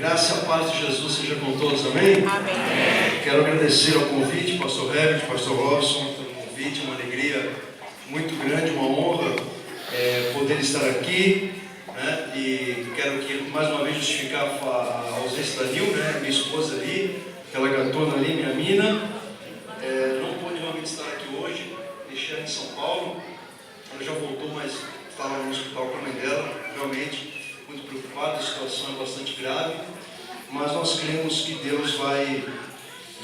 graça e a paz de Jesus seja com todos, amém? Amém. Quero agradecer ao convite, pastor Herbert, pastor Robson, pelo convite, uma alegria muito grande, uma honra poder estar aqui, né? E quero mais uma vez justificar a ausência da Nil, né? Minha esposa ali, aquela gatona ali, minha mina, não pôde realmente estar aqui hoje, deixei ela em São Paulo, ela já voltou, mas estava no hospital com a mãe dela, realmente muito preocupado, a situação é bastante grave, mas nós cremos que Deus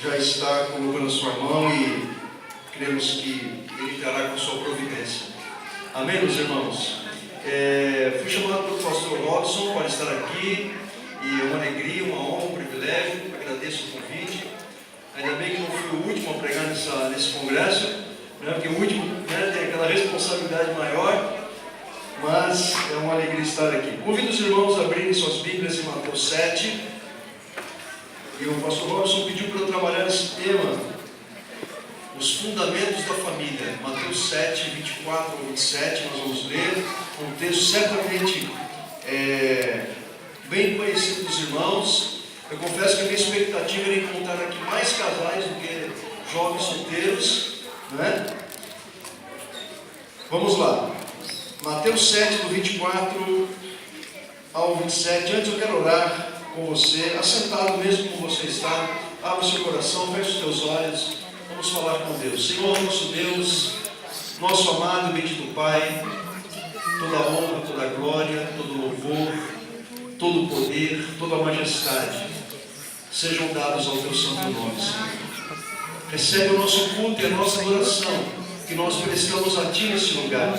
já está colocando a sua mão e cremos que Ele estará com a sua providência. Amém, meus irmãos? Fui chamado pelo pastor Robson para estar aqui e é uma alegria, uma honra, um privilégio, agradeço o convite. Ainda bem que não fui o último a pregar nesse congresso, né? Porque o último, né, tem aquela responsabilidade maior. Mas é uma alegria estar aqui. Convido os irmãos a abrirem suas Bíblias em Mateus 7. E o pastor Robson pediu para eu trabalhar esse tema, os fundamentos da família. Mateus 7, 24 ao 27, nós vamos ler um texto certamente bem conhecido dos irmãos. Eu confesso que a minha expectativa era encontrar aqui mais casais do que jovens solteiros, né? Vamos lá. Mateus 7, do 24 ao 27. Antes eu quero orar com você, assentado mesmo como você está. Abra o seu coração, feche os teus olhos. Vamos falar com Deus. Senhor, nosso Deus, nosso amado e bendito Pai, toda a honra, toda a glória, todo o louvor, todo o poder, toda a majestade sejam dados ao teu santo nome, Senhor. Recebe o nosso culto e a nossa adoração que nós prestamos a Ti nesse lugar.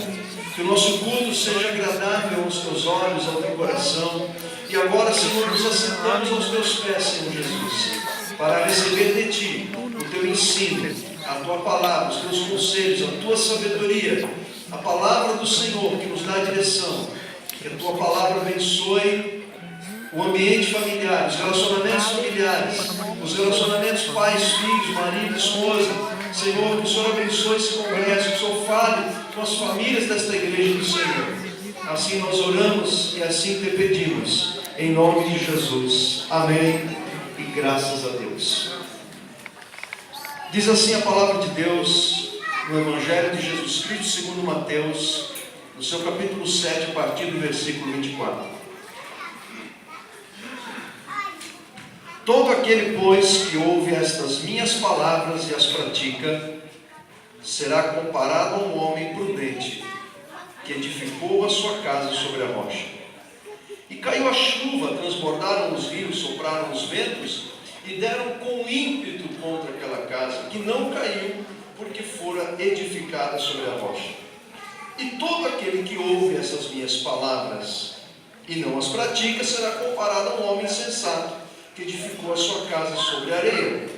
Que o nosso culto seja agradável aos Teus olhos, ao Teu coração. E agora, Senhor, nos assentamos aos Teus pés, Senhor Jesus, para receber de Ti o Teu ensino, a Tua palavra, os Teus conselhos, a Tua sabedoria, a palavra do Senhor que nos dá a direção. Que a Tua palavra abençoe o ambiente familiar, os relacionamentos familiares, os relacionamentos pais, filhos, marido, esposa. Senhor, que o Senhor abençoe esse congresso, que o Senhor fale com as famílias desta igreja do Senhor. Assim nós oramos e assim te pedimos, em nome de Jesus. Amém e graças a Deus. Diz assim a palavra de Deus no Evangelho de Jesus Cristo segundo Mateus, no seu capítulo 7, a partir do versículo 24. Todo aquele, pois, que ouve estas minhas palavras e as pratica, será comparado a um homem prudente, que edificou a sua casa sobre a rocha. E caiu a chuva, transbordaram os rios, sopraram os ventos, e deram com ímpeto contra aquela casa, que não caiu, porque fora edificada sobre a rocha. E todo aquele que ouve essas minhas palavras e não as pratica, será comparado a um homem sensato, que edificou a sua casa sobre a areia.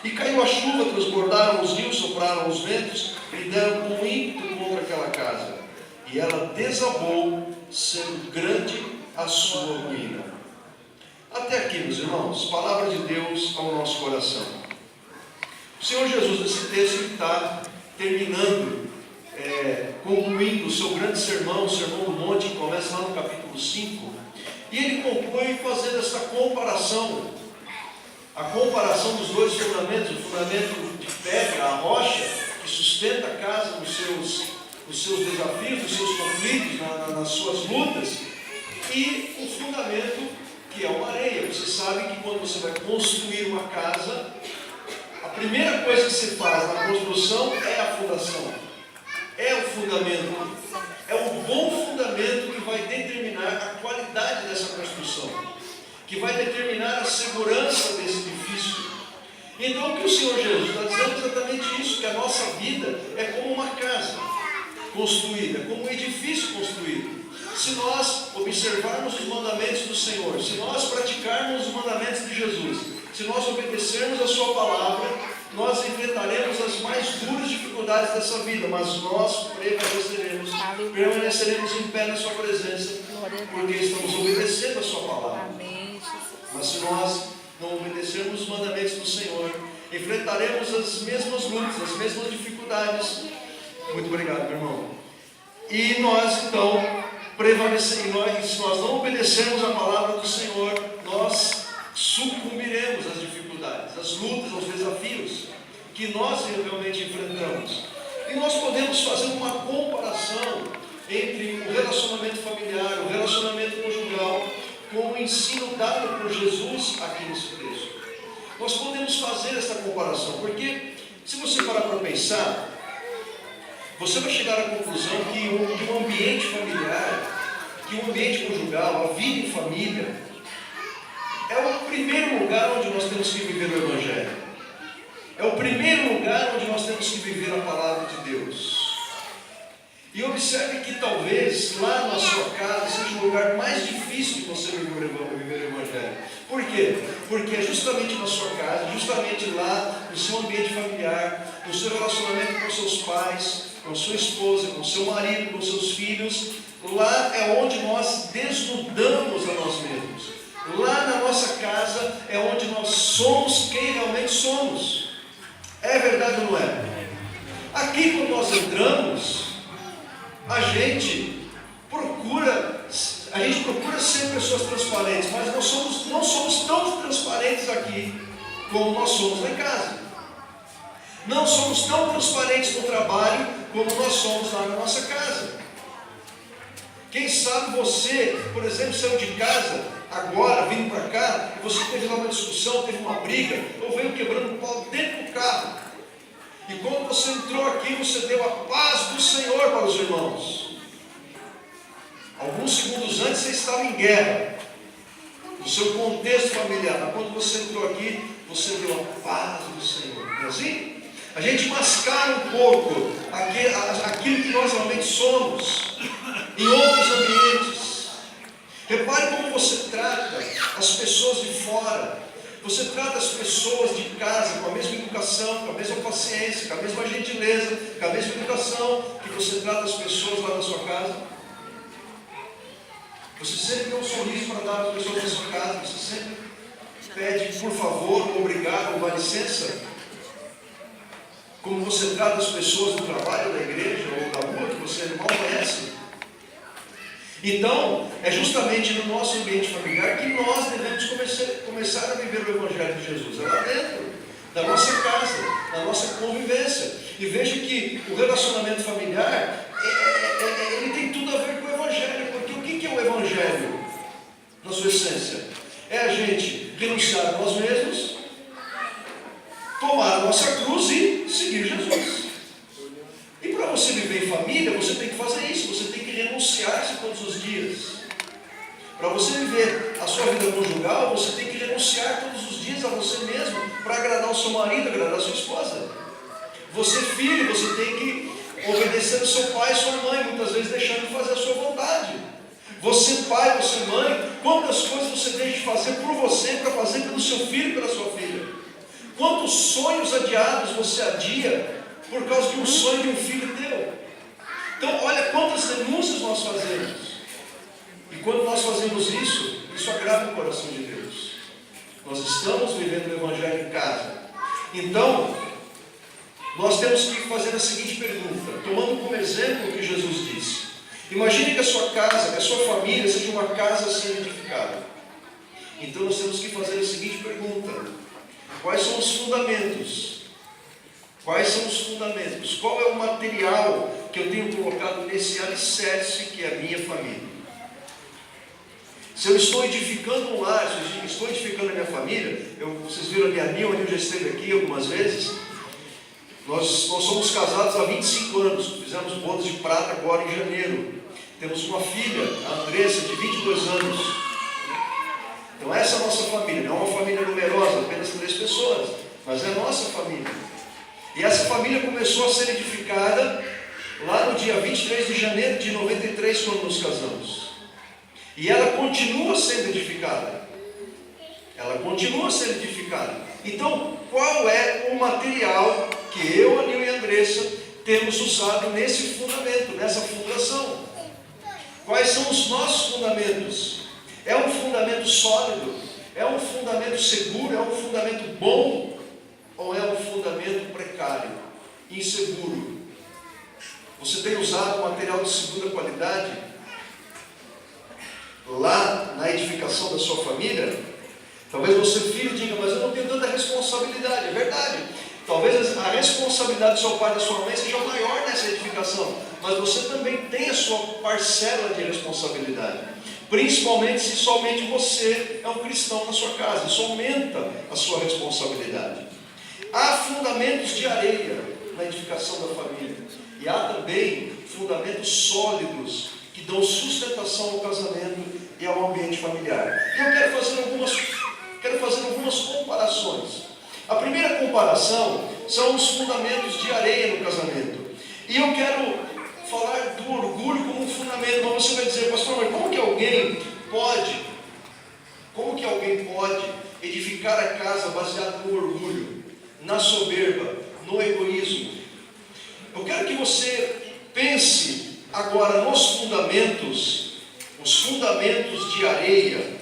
E caiu a chuva, transbordaram os rios, sopraram os ventos, e deram com ímpeto contra aquela casa. E ela desabou, sendo grande a sua ruína. Até aqui, meus irmãos, palavra de Deus ao nosso coração. O Senhor Jesus, nesse texto, está terminando, concluindo o seu grande sermão, o Sermão do Monte, que começa lá no capítulo 5. E ele conclui fazendo essa comparação, a comparação dos dois fundamentos, o fundamento de pedra, a rocha, que sustenta a casa nos seus desafios, nos seus conflitos, nas suas lutas, e o fundamento que é uma areia. Você sabe que quando você vai construir uma casa, a primeira coisa que se faz na construção é a fundação, é o fundamento. É um bom fundamento que vai determinar a qualidade dessa construção, que vai determinar a segurança desse edifício. Então o que o Senhor Jesus está dizendo é exatamente isso, que a nossa vida é como uma casa construída, como um edifício construído. Se nós observarmos os mandamentos do Senhor, se nós praticarmos os mandamentos de Jesus, se nós obedecermos a sua palavra, nós enfrentaremos as mais duras dificuldades dessa vida, mas nós permaneceremos em pé na sua presença, porque estamos obedecendo a sua palavra. Mas se nós não obedecermos os mandamentos do Senhor, enfrentaremos as mesmas lutas, as mesmas dificuldades. Muito obrigado, meu irmão. E nós então se nós não obedecermos a palavra do Senhor, nós às lutas, aos desafios que nós realmente enfrentamos. E nós podemos fazer uma comparação entre o relacionamento familiar, o relacionamento conjugal, com o ensino dado por Jesus aqui nesse texto. Nós podemos fazer essa comparação, porque se você parar para pensar, você vai chegar à conclusão que o ambiente familiar, que o ambiente conjugal, a vida em família, é o primeiro lugar onde nós temos que viver o Evangelho. É o primeiro lugar onde nós temos que viver a palavra de Deus. E observe que talvez lá na sua casa seja o lugar mais difícil de você viver o Evangelho. Por quê? Porque é justamente na sua casa, justamente lá no seu ambiente familiar, no seu relacionamento com seus pais, com sua esposa, com seu marido, com seus filhos, lá é onde nós desnudamos a nós mesmos. Lá na nossa casa é onde nós somos quem realmente somos. É verdade ou não é? Aqui quando nós entramos, a gente procura ser pessoas transparentes, mas não somos tão transparentes aqui como nós somos lá em casa. Não somos tão transparentes no trabalho como nós somos lá na nossa casa. Quem sabe você, por exemplo, saiu de casa agora, vindo para cá, e você teve lá uma discussão, teve uma briga, ou veio quebrando o pau dentro do carro. E quando você entrou aqui, você deu a paz do Senhor para os irmãos. Alguns segundos antes você estava em guerra, no seu contexto familiar, mas quando você entrou aqui, você deu a paz do Senhor. Não é assim? A gente mascara um pouco aquilo que nós realmente somos em outros ambientes. Repare como você trata as pessoas de fora. Você trata as pessoas de casa com a mesma educação, com a mesma paciência, com a mesma gentileza, com a mesma educação que você trata as pessoas lá na sua casa. Você sempre tem um sorriso para dar às pessoas da sua casa. Você sempre pede por favor, ou obrigado, ou dá licença. Como você trata as pessoas do trabalho, da igreja ou da rua que você mal conhece. Então, é justamente no nosso ambiente familiar que nós devemos começar a viver o Evangelho de Jesus. É lá dentro da nossa casa, da nossa convivência. E veja que o relacionamento familiar, ele tem tudo a ver com o Evangelho. Porque o que é o Evangelho, na sua essência? É a gente renunciar a nós mesmos, tomar a nossa cruz e seguir Jesus. E para você viver em família, você tem que fazer isso, você tem que renunciar-se todos os dias. Para você viver a sua vida conjugal, você tem que renunciar todos os dias a você mesmo, para agradar o seu marido, agradar a sua esposa. Você filho, você tem que obedecer ao seu pai e sua mãe, muitas vezes deixando de fazer a sua vontade. Você pai, você mãe, quantas coisas você deixa de fazer por você, para fazer pelo seu filho e pela sua filha. Quantos sonhos adiados você adia por causa de um sonho de um filho teu? Então, olha quantas denúncias nós fazemos. E quando nós fazemos isso agrada o coração de Deus. Nós estamos vivendo o Evangelho em casa. Então, nós temos que fazer a seguinte pergunta, tomando como exemplo o que Jesus disse. Imagine que a sua casa, que a sua família seja uma casa a ser edificada. Então, nós temos que fazer a seguinte pergunta. Quais são os fundamentos? Quais são os fundamentos? Qual é o material que eu tenho colocado nesse alicerce que é a minha família? Se eu estou edificando um lar, se eu estou edificando a minha família, vocês viram a minha Nil, já esteve aqui algumas vezes. Nós somos casados há 25 anos, fizemos bodas de prata agora em janeiro. Temos uma filha, a Andressa, de 22 anos. Então essa é a nossa família, não é uma família numerosa, apenas 3 pessoas, mas é a nossa família. E essa família começou a ser edificada lá no dia 23 de janeiro de 93, quando nos casamos. E ela continua sendo edificada. Ela continua sendo edificada. Então, qual é o material que eu, Anil e a Andressa temos usado nesse fundamento, nessa fundação? Quais são os nossos fundamentos? É um fundamento sólido? É um fundamento seguro? É um fundamento bom? Ou é um fundamento precário, inseguro? Você tem usado material de segunda qualidade lá na edificação da sua família? Talvez você, filho, diga, mas eu não tenho tanta responsabilidade responsabilidade, é verdade. Talvez a responsabilidade do seu pai e da sua mãe seja maior nessa edificação, mas você também tem a sua parcela de responsabilidade. Principalmente se somente você é um cristão na sua casa. Isso aumenta a sua responsabilidade. Há fundamentos de areia na edificação da família. E há também fundamentos sólidos que dão sustentação ao casamento e ao ambiente familiar. E eu quero fazer algumas comparações. A primeira comparação são os fundamentos de areia no casamento. E eu quero falar do orgulho como um fundamento. Mas você vai dizer, pastor, mas como que alguém pode edificar a casa baseado no orgulho, na soberba, no egoísmo? Eu quero que você pense agora nos fundamentos, os fundamentos de areia,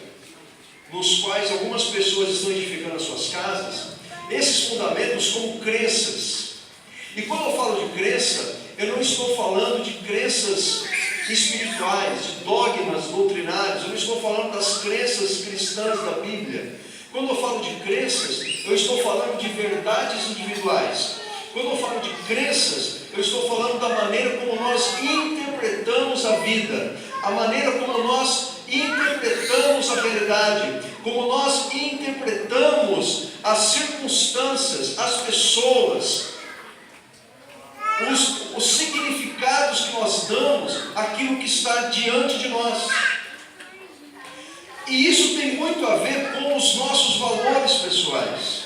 nos quais algumas pessoas estão edificando as suas casas, esses fundamentos como crenças. E quando eu falo de crença, eu não estou falando de crenças espirituais, de dogmas doutrinários, eu não estou falando das crenças cristãs da Bíblia. Quando eu falo de crenças, eu estou falando de verdades individuais. Quando eu falo de crenças, eu estou falando da maneira como nós interpretamos a vida, a maneira como nós interpretamos a verdade, como nós interpretamos as circunstâncias, as pessoas, os significados que nós damos àquilo que está diante de nós. E isso tem muito a ver com os nossos valores pessoais.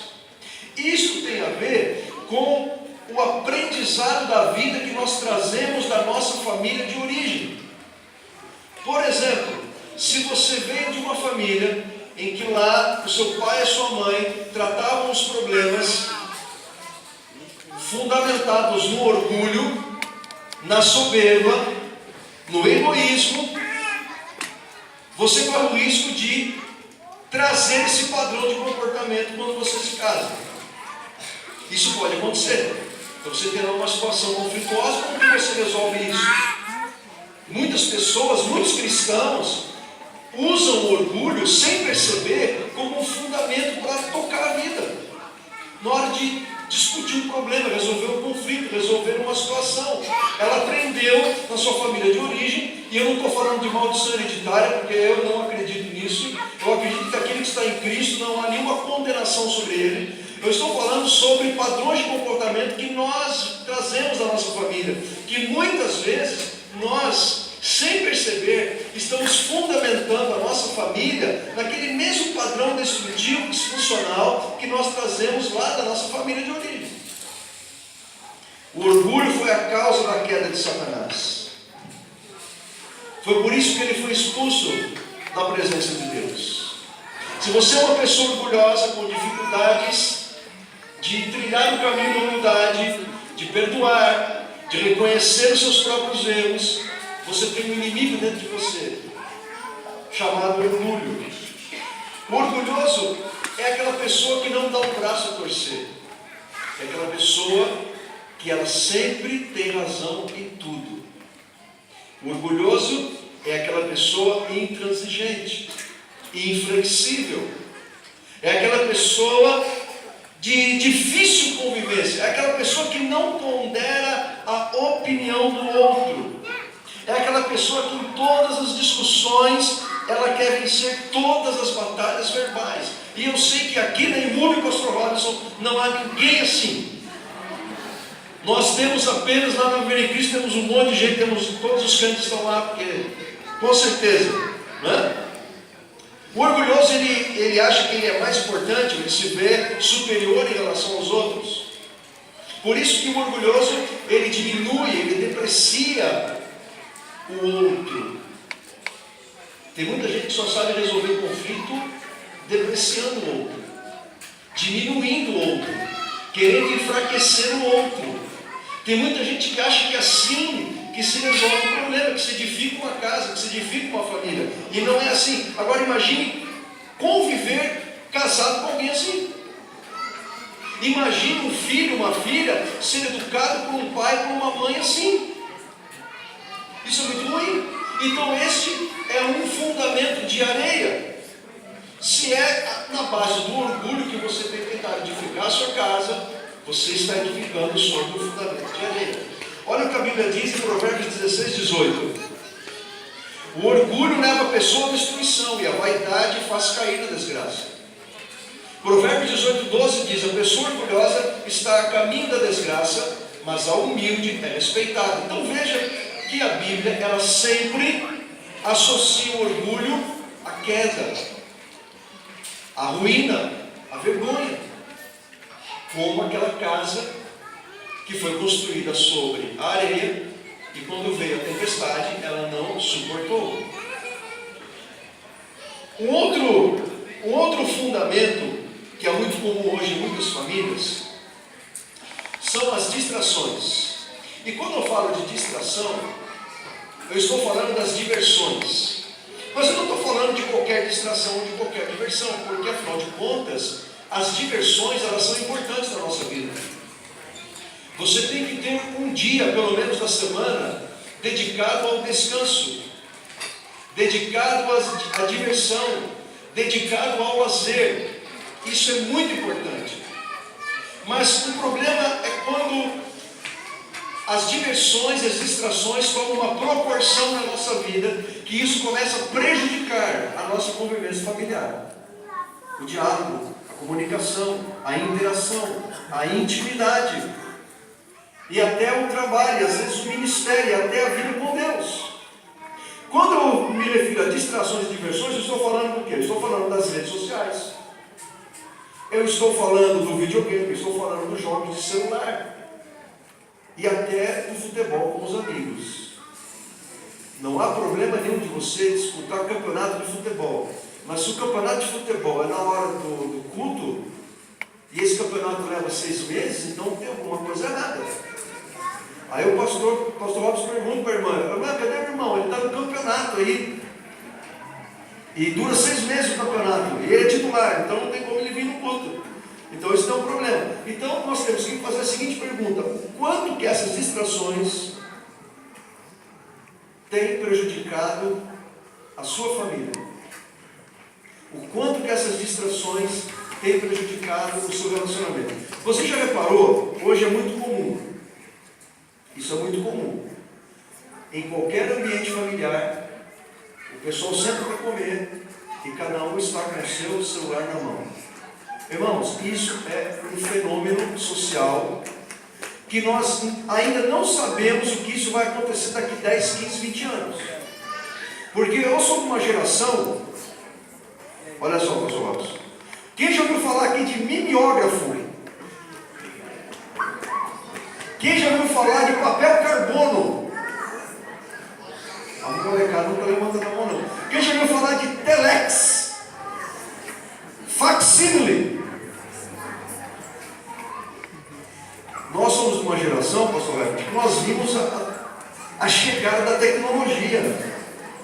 Isso tem a ver com o aprendizado da vida que nós trazemos da nossa família de origem. Por exemplo, se você veio de uma família em que lá o seu pai e a sua mãe tratavam os problemas fundamentados no orgulho, na soberba, no egoísmo, você corre o risco de trazer esse padrão de comportamento quando você se casa. Isso pode acontecer. Então você terá uma situação conflituosa, como que você resolve isso? Muitas pessoas, muitos cristãos, usam o orgulho sem perceber como um fundamento para tocar a vida. Na hora de discutir um problema, resolver um conflito, resolver uma situação. Ela aprendeu na sua família de origem, e eu não estou falando de maldição hereditária, porque eu não acredito nisso. Eu acredito que aquele que está em Cristo não há nenhuma condenação sobre ele. Eu estou falando sobre padrões de comportamento que nós trazemos da nossa família, que muitas vezes nós, sem perceber, estamos fundamentando a nossa família naquele mesmo padrão destrutivo, disfuncional que nós trazemos lá da nossa família de origem. O orgulho foi a causa da queda de Satanás. Foi por isso que ele foi expulso da presença de Deus. Se você é uma pessoa orgulhosa, com dificuldades de trilhar o caminho da humildade, de perdoar, de reconhecer os seus próprios erros, você tem um inimigo dentro de você, chamado orgulho. O orgulhoso é aquela pessoa que não dá o braço a torcer. É aquela pessoa que ela sempre tem razão em tudo. O orgulhoso é aquela pessoa intransigente, inflexível. É aquela pessoa de difícil convivência. É aquela pessoa que não pondera a opinião do outro. É aquela pessoa que em todas as discussões ela quer vencer todas as batalhas verbais. E eu sei que aqui na Imune Pastor Robinson não há ninguém assim. Nós temos apenas lá na Avenida Cristo, temos um monte de gente, temos todos os cantos estão lá, porque com certeza, né? O orgulhoso ele acha que ele é mais importante, ele se vê superior em relação aos outros. Por isso que o orgulhoso ele diminui, ele deprecia o outro. Tem muita gente que só sabe resolver conflito depreciando o outro, diminuindo o outro, querendo enfraquecer o outro. Tem muita gente que acha que assim que se resolve o problema, que se edifica uma casa, que se edifica uma família. E não é assim. Agora imagine conviver casado com alguém assim. Imagine um filho, uma filha ser educado por um pai, por uma mãe assim. Isso é muito ruim. Então este é um fundamento de areia. Se é na base do orgulho que você tem tentado edificar a sua casa, você está edificando sobre o fundamento de areia. Olha o que a Bíblia diz em Provérbios 16, 18. O orgulho leva a pessoa à destruição e a vaidade faz cair na desgraça. Provérbios 18, 12 diz: a pessoa orgulhosa está a caminho da desgraça, mas a humilde é respeitada. Então veja que a Bíblia, ela sempre associa o orgulho à queda, à ruína, à vergonha, como aquela casa que foi construída sobre a areia e quando veio a tempestade ela não suportou. Um outro fundamento que é muito comum hoje em muitas famílias são as distrações. E quando eu falo de distração, eu estou falando das diversões. Mas eu não estou falando de qualquer distração ou de qualquer diversão, porque afinal de contas, as diversões, elas são importantes na nossa vida. Você tem que ter um dia, pelo menos na semana, dedicado ao descanso, dedicado à diversão, dedicado ao lazer. Isso é muito importante. Mas o problema é quando as diversões, as distrações tomam uma proporção na nossa vida, que isso começa a prejudicar a nossa convivência familiar. O diálogo, a comunicação, a interação, a intimidade, e até o trabalho, às vezes o ministério, e até a vida com Deus. Quando eu me refiro a distrações e diversões, eu estou falando do quê? Eu estou falando das redes sociais. Eu estou falando do videogame, eu estou falando dos jogos de celular. E até do futebol com os amigos. Não há problema nenhum de você disputar campeonato de futebol. Mas se o campeonato de futebol é na hora do culto, e esse campeonato leva 6 meses, então tem alguma coisa errada. Aí o pastor Lopes pergunta para a irmã: cadê o irmão? Ele está no campeonato aí. E dura 6 meses o campeonato. E ele é titular, então não tem como ele vir no culto. Então isso é um problema. Então nós temos que fazer a seguinte pergunta: o quanto que essas distrações têm prejudicado a sua família? O quanto que essas distrações têm prejudicado o seu relacionamento? Você já reparou? Hoje é muito comum. Isso é muito comum. Em qualquer ambiente familiar, o pessoal senta para comer e cada um está com o seu celular na mão. Irmãos, isso é um fenômeno social que nós ainda não sabemos o que isso vai acontecer daqui 10, 15, 20 anos. Porque eu sou de uma geração, olha só, pastor Lopes, quem já ouviu falar aqui de mimeógrafo? Quem já ouviu falar de papel carbono? A molecada não está levantando a mão não. Quem já ouviu falar de telex? Facsímile? Nós somos uma geração, pastor Leve, que nós vimos a chegada da tecnologia,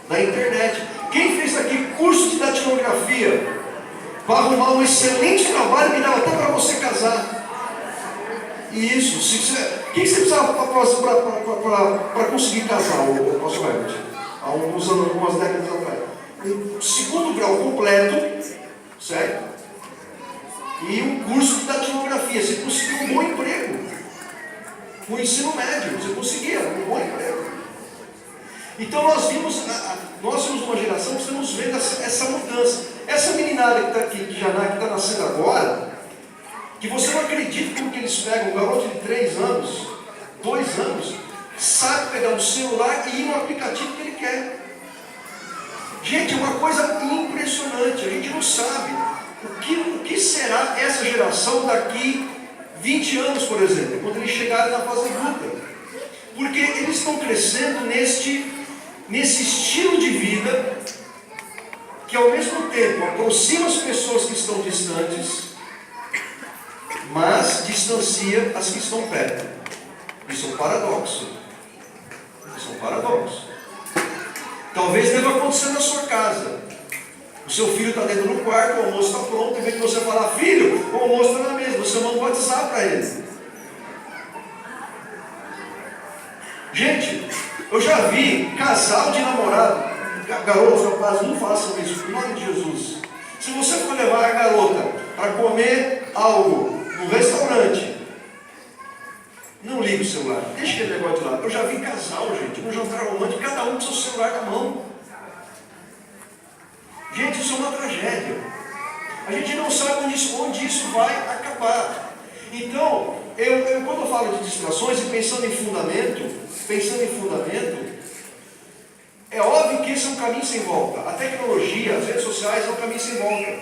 da internet. Quem fez aqui curso de datilografia para arrumar um excelente trabalho que dava até para você casar? Isso. O que você precisava para conseguir casar, pastor Leve? Há algumas décadas atrás. Um segundo grau completo, certo? E um curso de datilografia. Você conseguiu um bom emprego. O ensino médio, você conseguia um bom emprego. Então nós somos uma geração que estamos vendo essa mudança. Essa meninada que está aqui, que está nascendo agora, que você não acredita como que eles pegam um garoto de 3 anos, 2 anos, sabe pegar um celular e ir no aplicativo que ele quer. Gente, é uma coisa impressionante. A gente não sabe o que será essa geração daqui 20 anos, por exemplo, quando eles chegarem na fase adulta. Porque eles estão crescendo nesse estilo de vida que ao mesmo tempo aproxima as pessoas que estão distantes, mas distancia as que estão perto. Isso é um paradoxo. Isso é um paradoxo. Talvez deva acontecer na sua casa. O seu filho está dentro do quarto, o almoço está pronto, em vez de você falar: filho, o almoço está na mesa, você manda um WhatsApp para ele. Gente, eu já vi casal de namorado, garotos, rapazes, não façam isso, em nome de Jesus. Se você for levar a garota para comer algo no restaurante, não liga o celular, deixa aquele negócio de lado. Eu já vi casal, gente, no jantar romântico, cada um com seu celular na mão. Gente, isso é uma tragédia. A gente não sabe onde isso vai acabar. Então, quando eu falo de distrações e pensando em fundamento, é óbvio que esse é um caminho sem volta. A tecnologia, as redes sociais é um caminho sem volta.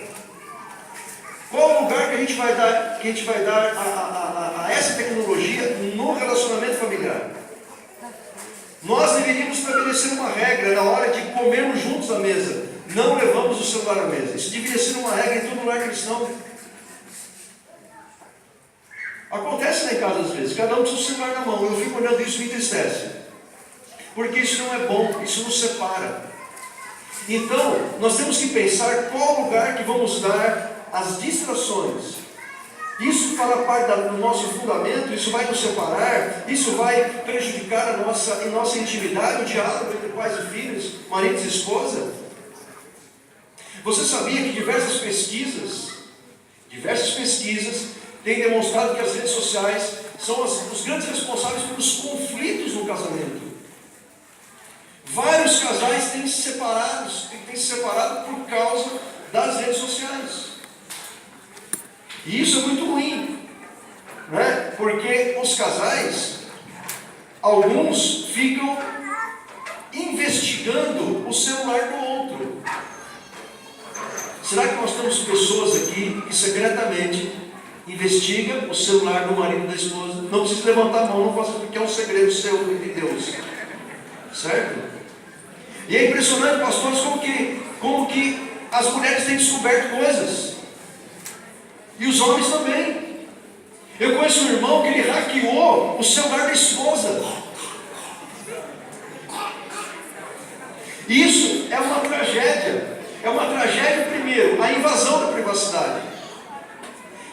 Qual o lugar que a gente vai dar a essa tecnologia no relacionamento familiar? Nós deveríamos estabelecer uma regra na hora de comermos juntos à mesa. Não levamos o celular à mesa. Isso deveria ser uma regra em todo lugar cristão. Acontece lá em casa às vezes, cada um com seu celular na mão. Eu fico olhando isso e me entristece. Porque isso não é bom, isso nos separa. Então, nós temos que pensar qual lugar que vamos dar às distrações. Isso fala parte do nosso fundamento, isso vai nos separar, isso vai prejudicar a nossa intimidade, o diálogo entre pais e filhos, maridos e esposa. Você sabia que diversas pesquisas têm demonstrado que as redes sociais são os grandes responsáveis pelos conflitos no casamento? Vários casais têm se separado por causa das redes sociais. E isso é muito ruim, né? Porque os casais, alguns ficam investigando o celular do outro. Será que nós temos pessoas aqui que secretamente investigam o celular do marido e da esposa? Não precisa levantar a mão, não faça, porque é um segredo seu de Deus. Certo? E é impressionante, pastores, como que as mulheres têm descoberto coisas. E os homens também. Eu conheço um irmão que ele hackeou o celular da esposa. Isso é uma tragédia. É uma tragédia, primeiro, a invasão da privacidade.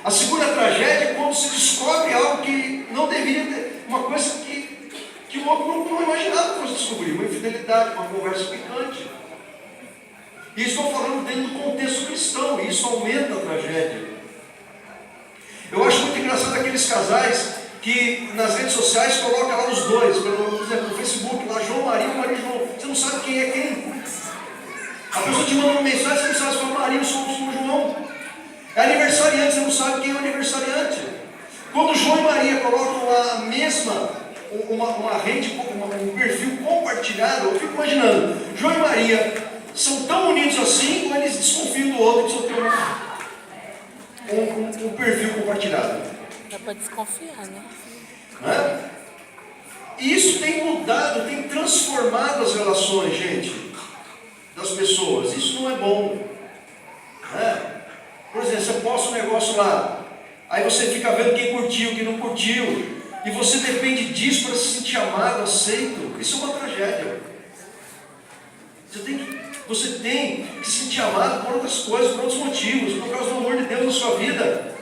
A segunda tragédia é quando se descobre algo que não deveria ter, uma coisa que o outro não imaginava que fosse descobrir, uma infidelidade, uma conversa picante. E estou falando dentro do contexto cristão, e isso aumenta a tragédia. Eu acho muito engraçado aqueles casais que nas redes sociais colocam lá os dois, por exemplo, no Facebook, lá João Maria e Maria João. Você não sabe quem é quem. A pessoa te manda uma mensagem, você não sabe se foi Maria ou se foi João. É aniversariante, você não sabe quem é o aniversariante. Quando João e Maria colocam lá a mesma, uma rede, um perfil compartilhado, eu fico imaginando, João e Maria são tão unidos assim, ou eles desconfiam do outro que só tem um perfil compartilhado. Dá para desconfiar, né? E isso tem mudado, tem transformado as relações, gente, das pessoas. Isso não é bom. Por exemplo, você posta um negócio lá, aí você fica vendo quem curtiu, quem não curtiu, e você depende disso para se sentir amado, aceito. Isso é uma tragédia. Você tem que se sentir amado por outras coisas, por outros motivos, por causa do amor de Deus na sua vida.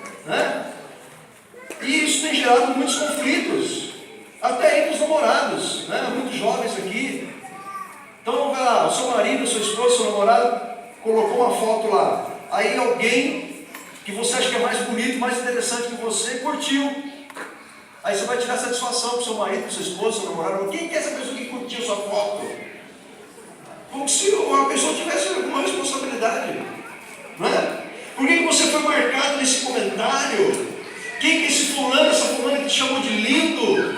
E isso tem gerado muitos conflitos, até entre os namorados, muitos jovens aqui. Então, vai lá, o seu marido, a sua esposa, seu namorado, colocou uma foto lá. Aí alguém que você acha que é mais bonito, mais interessante que você, curtiu. Aí você vai tirar satisfação para o seu marido, para sua esposa, seu namorado. Quem que é essa pessoa que curtiu sua foto? Como se a pessoa tivesse alguma responsabilidade. Não é? Por que você foi marcado nesse comentário? Quem que é esse fulano, essa fulana que te chamou de lindo?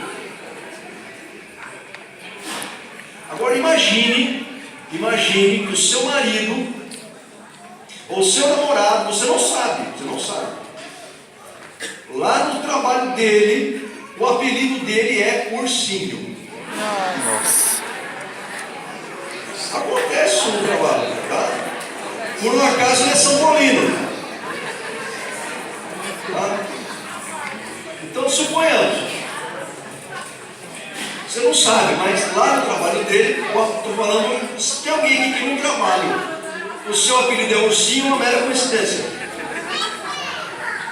Agora imagine que o seu marido ou o seu namorado, você não sabe. Lá no trabalho dele, o apelido dele é Ursinho. Nossa. Acontece isso no trabalho, tá? Por um acaso ele é São Paulino. Tá? Então suponhamos, você não sabe, mas lá no trabalho dele, estou falando, se tem alguém aqui que tem um trabalho, o seu apelido é Ursinho, uma mera coincidência.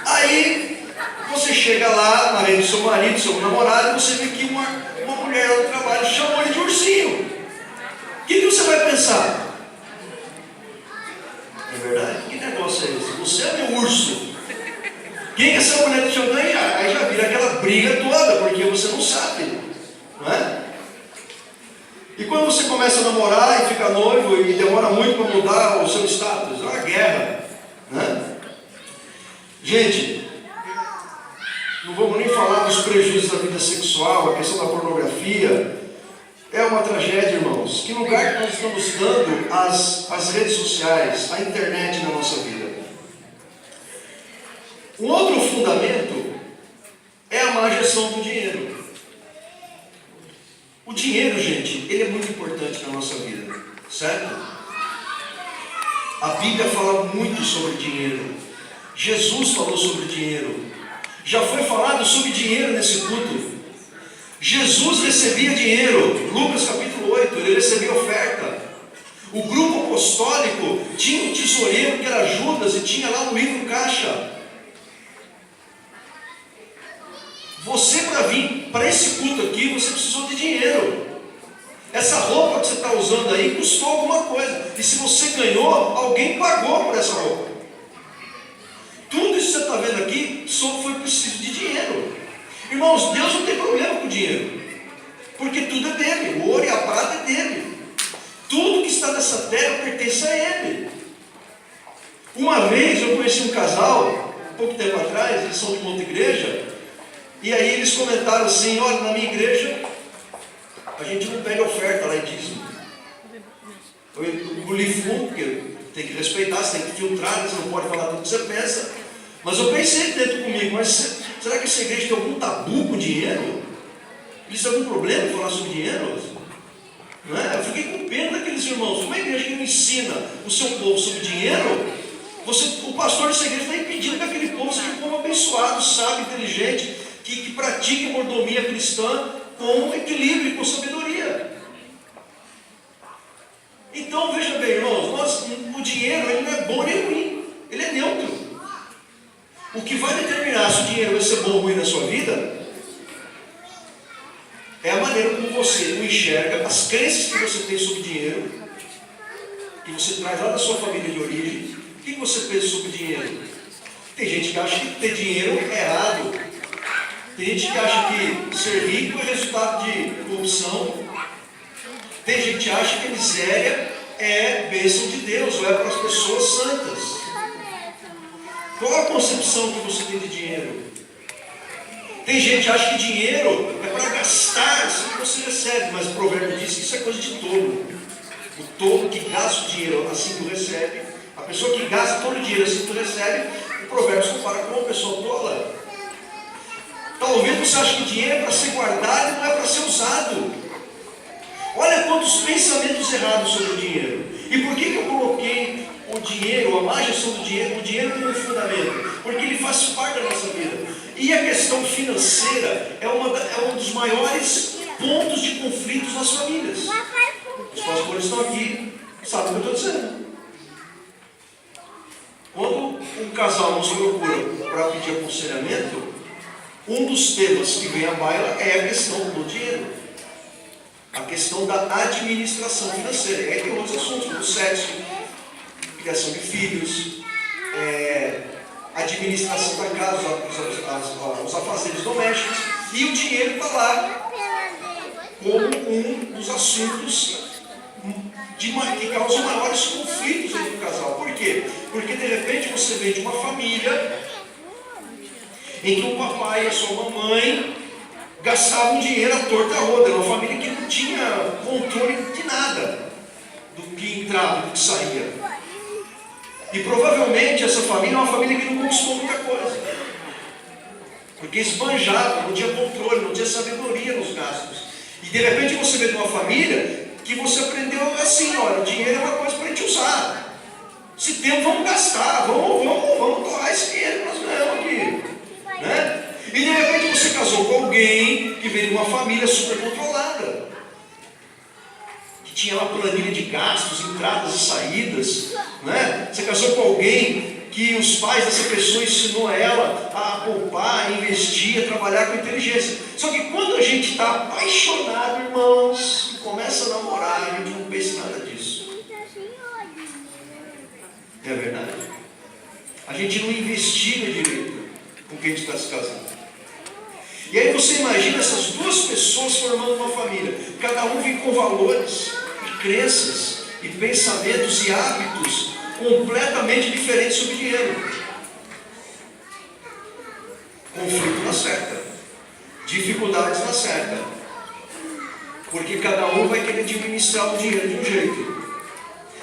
Aí você chega lá na rede do seu marido, do seu namorado, e você vê que uma mulher lá no trabalho chamou ele de Ursinho. O que você vai pensar? É verdade? Que negócio você é meu urso. Quem que essa mulher deixou ganhar? Aí já vira aquela briga toda, porque você não sabe, não é? E quando você começa a namorar e fica noivo e demora muito para mudar o seu status, é uma guerra, né? Gente, não vamos nem falar dos prejuízos da vida sexual, a questão da pornografia. É uma tragédia, irmãos. Que lugar que nós estamos dando às redes sociais, à internet na nossa vida? Um outro fundamento é a má gestão do dinheiro. O dinheiro, gente, ele é muito importante na nossa vida, certo? A Bíblia fala muito sobre dinheiro. Jesus falou sobre dinheiro. Já foi falado sobre dinheiro nesse culto. Jesus recebia dinheiro. Lucas capítulo 8, ele recebia oferta. O grupo apostólico tinha um tesoureiro que era Judas e tinha lá no livro caixa. Você, para vir para esse culto aqui, você precisou de dinheiro. Essa roupa que você está usando aí custou alguma coisa. E se você ganhou, alguém pagou por essa roupa. Tudo isso que você está vendo aqui só foi preciso de dinheiro. Irmãos, Deus não tem problema com dinheiro. Porque tudo é dele. O ouro e a prata é dele. Tudo que está nessa terra pertence a ele. Uma vez eu conheci um casal, pouco tempo atrás, eles são de uma outra igreja. E aí eles comentaram assim: olha, na minha igreja a gente não pega oferta lá em dízimo. Eu engoli fundo, porque tem que respeitar, você tem que filtrar, você não pode falar tudo que você pensa. Mas eu pensei dentro comigo: mas será que essa igreja tem algum tabu com dinheiro? Eles têm algum problema em falar sobre dinheiro? Não é? Eu fiquei com pena daqueles irmãos. Uma igreja que não ensina o seu povo sobre dinheiro, o pastor dessa igreja está impedindo que aquele povo seja um povo abençoado, sábio, inteligente, que pratique a mordomia cristã com equilíbrio e com sabedoria. Então, veja bem, irmãos, o dinheiro ele não é bom nem ruim, ele é neutro. O que vai determinar se o dinheiro vai ser bom ou ruim na sua vida é a maneira como você o enxerga, as crenças que você tem sobre dinheiro, que você traz lá da sua família de origem. O que você pensa sobre dinheiro? Tem gente que acha que ter dinheiro é errado. Tem gente que acha que ser rico é resultado de corrupção. Tem gente que acha que a miséria é bênção de Deus, ou é para as pessoas santas. Qual a concepção que você tem de dinheiro? Tem gente que acha que dinheiro é para gastar assim que você recebe, mas o provérbio diz que isso é coisa de tolo. O tolo que gasta o dinheiro assim que recebe, a pessoa que gasta todo o dinheiro assim que recebe, o provérbio se compara com uma pessoa tola. Talvez você ache que dinheiro é para ser guardado e não é para ser usado. Olha quantos pensamentos errados sobre o dinheiro. E por que eu coloquei o dinheiro, a má gestão do dinheiro, o dinheiro como fundamento? Porque ele faz parte da nossa vida. E a questão financeira é um dos maiores pontos de conflitos nas famílias. Os pastores estão aqui, sabem o que eu estou dizendo. Quando um casal nos procura para pedir aconselhamento, um dos temas que vem à baila é a questão do dinheiro, a questão da administração financeira. E aí tem outros assuntos, como sexo, criação de filhos, administração da casa, os afazeres domésticos, e o dinheiro está lá como um dos assuntos que causam maiores conflitos entre o casal. Por quê? Porque de repente você vem de uma família em que o papai e a sua mamãe gastavam dinheiro à torta e à roda. Era uma família que não tinha controle de nada do que entrava e do que saía. E provavelmente essa família é uma família que não conquistou muita coisa, porque esbanjava, não tinha controle, não tinha sabedoria nos gastos. E de repente você vê de uma família que você aprendeu assim: olha, o dinheiro é uma coisa para a gente usar. Se temos, vamos gastar, vamos torrar esse dinheiro que nós ganhamos aqui, né? E de repente você casou com alguém que veio de uma família super controlada, que tinha uma planilha de gastos, entradas e saídas, né? Você casou com alguém que os pais dessa pessoa ensinou ela a poupar, a investir, a trabalhar com inteligência. Só que quando a gente está apaixonado, irmãos, e começa a namorar, a gente não pensa nada disso. É verdade? A gente não investiga direito com quem a gente está se casando. E aí você imagina essas duas pessoas formando uma família. Cada um vem com valores, e crenças, e pensamentos e hábitos completamente diferentes sobre dinheiro. Conflito na certa, dificuldades na certa, porque cada um vai querer administrar o dinheiro de um jeito.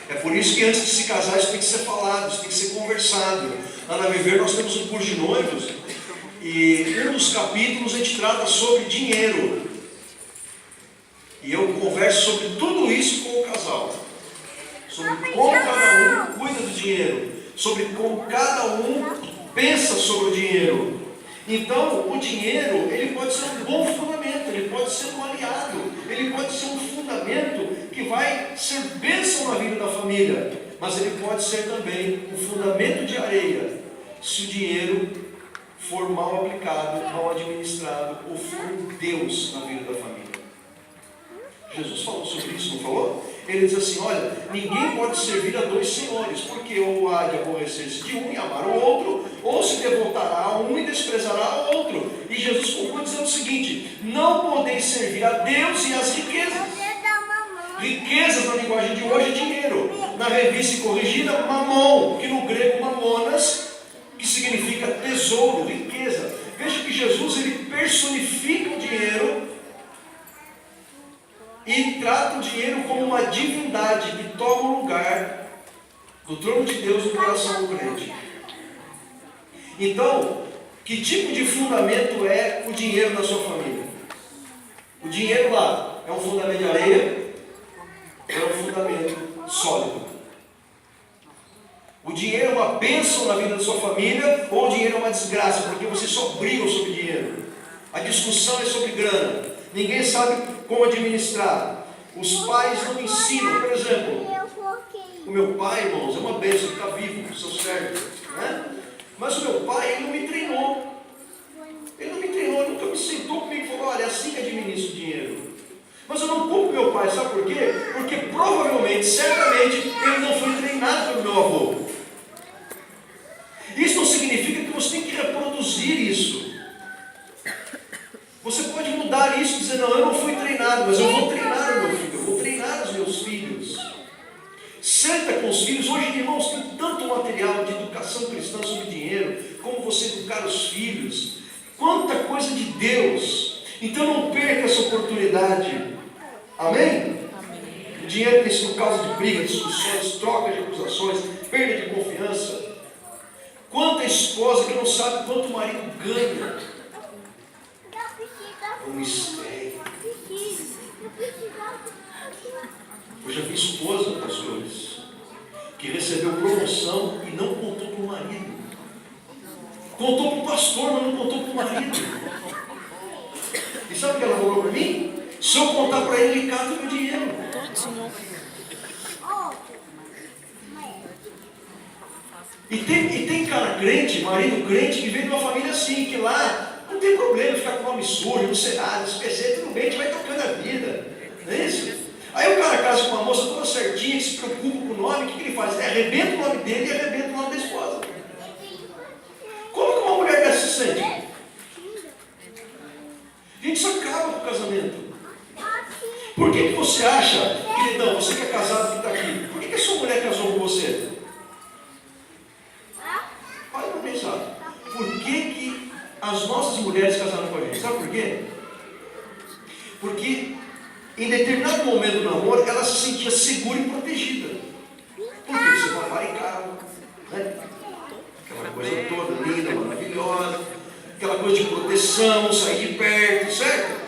É por isso que antes de se casar isso tem que ser falado, isso tem que ser conversado. Lá na Viver nós temos um curso de noivos e um dos capítulos a gente trata sobre dinheiro. E eu converso sobre tudo isso com o casal. Sobre como cada um cuida do dinheiro, sobre como cada um pensa sobre o dinheiro. Então, o dinheiro, ele pode ser um bom fundamento, ele pode ser um aliado, ele pode ser um fundamento que vai ser bênção na vida da família, mas ele pode ser também um fundamento de areia, se o dinheiro for mal aplicado, mal administrado, ou for um Deus na vida da família. Jesus falou sobre isso, não falou? Ele diz assim, olha, ninguém pode servir a dois senhores, porque ou há de aborrecer-se de um e amar o outro, ou se devotará a um e desprezará ao outro. E Jesus conclui dizendo o seguinte, não podeis servir a Deus e às riquezas. Riquezas na linguagem de hoje é dinheiro. Na revista e corrigida, mamon, que no grego mamonas, que significa tesouro, riqueza. Veja que Jesus ele personifica o dinheiro e trata o dinheiro como uma divindade que toma o lugar do trono de Deus no coração do crente. Então, que tipo de fundamento é o dinheiro na sua família? O dinheiro lá é um fundamento de areia? É um fundamento sólido. O dinheiro é uma bênção na vida da sua família ou o dinheiro é uma desgraça, porque vocês só brigam sobre dinheiro. A discussão é sobre grana. Ninguém sabe como administrar. Os pais não ensinam. Por exemplo, o meu pai, irmãos, é uma bênção, ele está vivo, seu servo, né? Mas o meu pai, ele não me treinou. Ele nunca me sentou comigo e falou, olha, é assim que administra o dinheiro. Mas eu não culpo meu pai, sabe por quê? Porque provavelmente, certamente, ele não foi treinado pelo meu avô. Isso não significa que você tem que reproduzir isso. Você pode mudar isso, dizer, não, eu não fui treinado, mas eu vou treinar o meu filho, eu vou treinar os meus filhos. Senta com os filhos. Hoje, irmãos, tem tanto material de educação cristã sobre dinheiro, como você educar os filhos. Quanta coisa de Deus. Então não perca essa oportunidade. Amém? O dinheiro tem sido causa de briga, discussões, troca de acusações, perda de confiança. Quanta esposa que não sabe quanto o marido ganha. É um mistério. Eu já vi esposa, pastores, que recebeu promoção e não contou para o marido. Contou para o pastor, mas não contou para o marido. E sabe o que ela falou para mim? Se eu contar para ele, ele cata o meu dinheiro. E tem cara crente, marido crente, que vem de uma família assim, que lá não tem problema ficar com o nome sujo, no Senado, no SPC, tudo bem, a gente vai tocando a vida. Não é isso? Aí o cara casa com uma moça toda certinha, que se preocupa com o nome, o que ele faz? Arrebenta o nome dele e arrebenta o nome da esposa. Como que uma mulher dessa se sente? Gente, isso acaba com o casamento. Por que você acha, queridão, você que é casado que está aqui, por que a sua mulher casou com você? Para para pensar. Por que as nossas mulheres casaram com a gente? Sabe por quê? Porque em determinado momento do namoro, ela se sentia segura e protegida. Porque você vai para em carro, né? Aquela coisa toda linda, maravilhosa, aquela coisa de proteção, sair de perto, certo?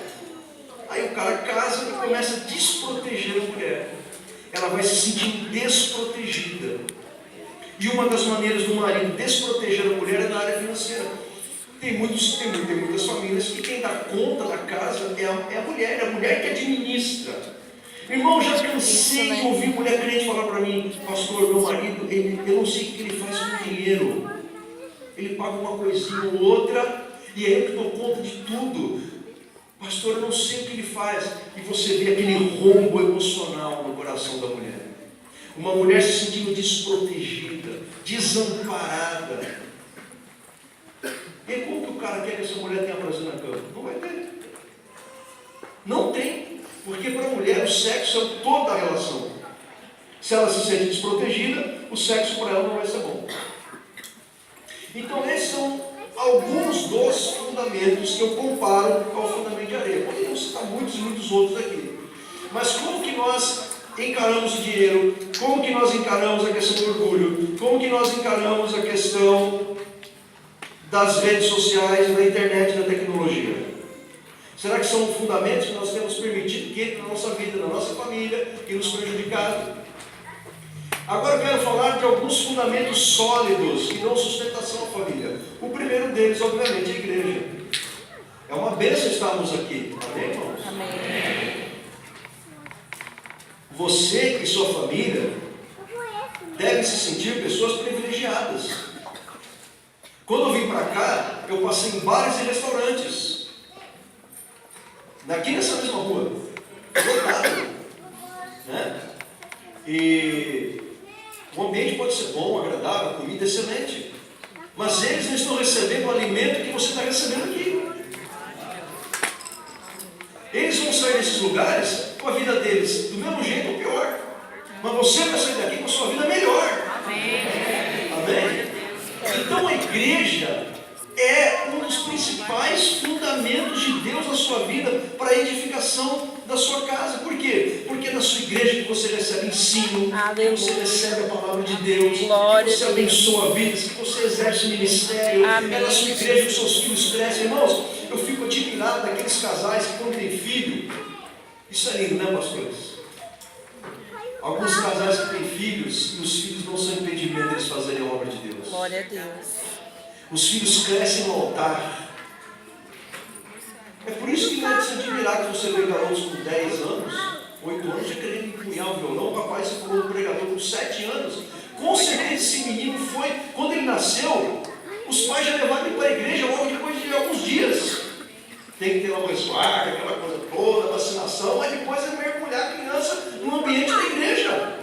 Aí o cara casa e começa a desproteger a mulher. Ela vai se sentir desprotegida. E uma das maneiras do marido desproteger a mulher é na área financeira. Tem muitas famílias que quem dá conta da casa é a mulher que administra. Irmão, já cansei de ouvir mulher crente falar para mim, pastor, meu marido, eu não sei o que ele faz com o dinheiro. Ele paga uma coisinha ou outra, e é eu que dou conta de tudo. Pastor, eu não sei o que ele faz. E você vê aquele rombo emocional no coração da mulher. Uma mulher se sentindo desprotegida, desamparada. E como que o cara quer que essa mulher tenha prazer na cama? Não vai ter. Não tem. Porque para a mulher o sexo é o todo da relação. Se ela se sente desprotegida, o sexo para ela não vai ser bom. Então esses são alguns dos fundamentos que eu comparo ao fundamento de areia. Podemos citar muitos e muitos outros aqui. Mas como que nós encaramos o dinheiro? Como que nós encaramos a questão do orgulho? Como que nós encaramos a questão das redes sociais, da internet e da tecnologia? Será que são fundamentos que nós temos permitido que entrem na nossa vida, na nossa família e nos prejudicado? Agora eu quero falar de alguns fundamentos sólidos que dão sustentação à família. O primeiro deles, obviamente, é a igreja. É uma bênção estarmos aqui. Amém, irmãos? Amém. Você e sua família devem se sentir pessoas privilegiadas. Quando eu vim para cá, eu passei em bares e restaurantes. Aqui nessa mesma rua. Lotado. Né? E o ambiente pode ser bom, agradável, a comida excelente. Mas eles não estão recebendo o alimento que você está recebendo aqui. Eles vão sair desses lugares com a vida deles do mesmo jeito ou pior. Mas você vai sair daqui com a sua vida melhor. Amém? Então a igreja é um dos principais fundamentos de Deus na sua vida para a edificação da sua casa. Por quê? Porque é na sua igreja que você recebe ensino, que você recebe a palavra de Deus, que você abençoa vidas, que você exerce ministério. Amém. É na sua igreja que seus filhos crescem. Irmãos, eu fico admirado daqueles casais que quando têm filho, isso é lindo, né, pastores? Alguns casais que têm filhos e os filhos não são impedimento deles fazerem a obra de Deus. Glória a Deus. Os filhos crescem no altar. É por isso que não é de se admirar que você vê garotos com 10 anos, 8 anos, já querendo empunhar o violão. O papai se formou um pregador com 7 anos. Com certeza esse menino foi, quando ele nasceu, os pais já levaram ele para a igreja logo depois de alguns dias. Tem que ter uma resguarda, aquela coisa toda, vacinação, mas depois é mergulhar a criança no ambiente da igreja.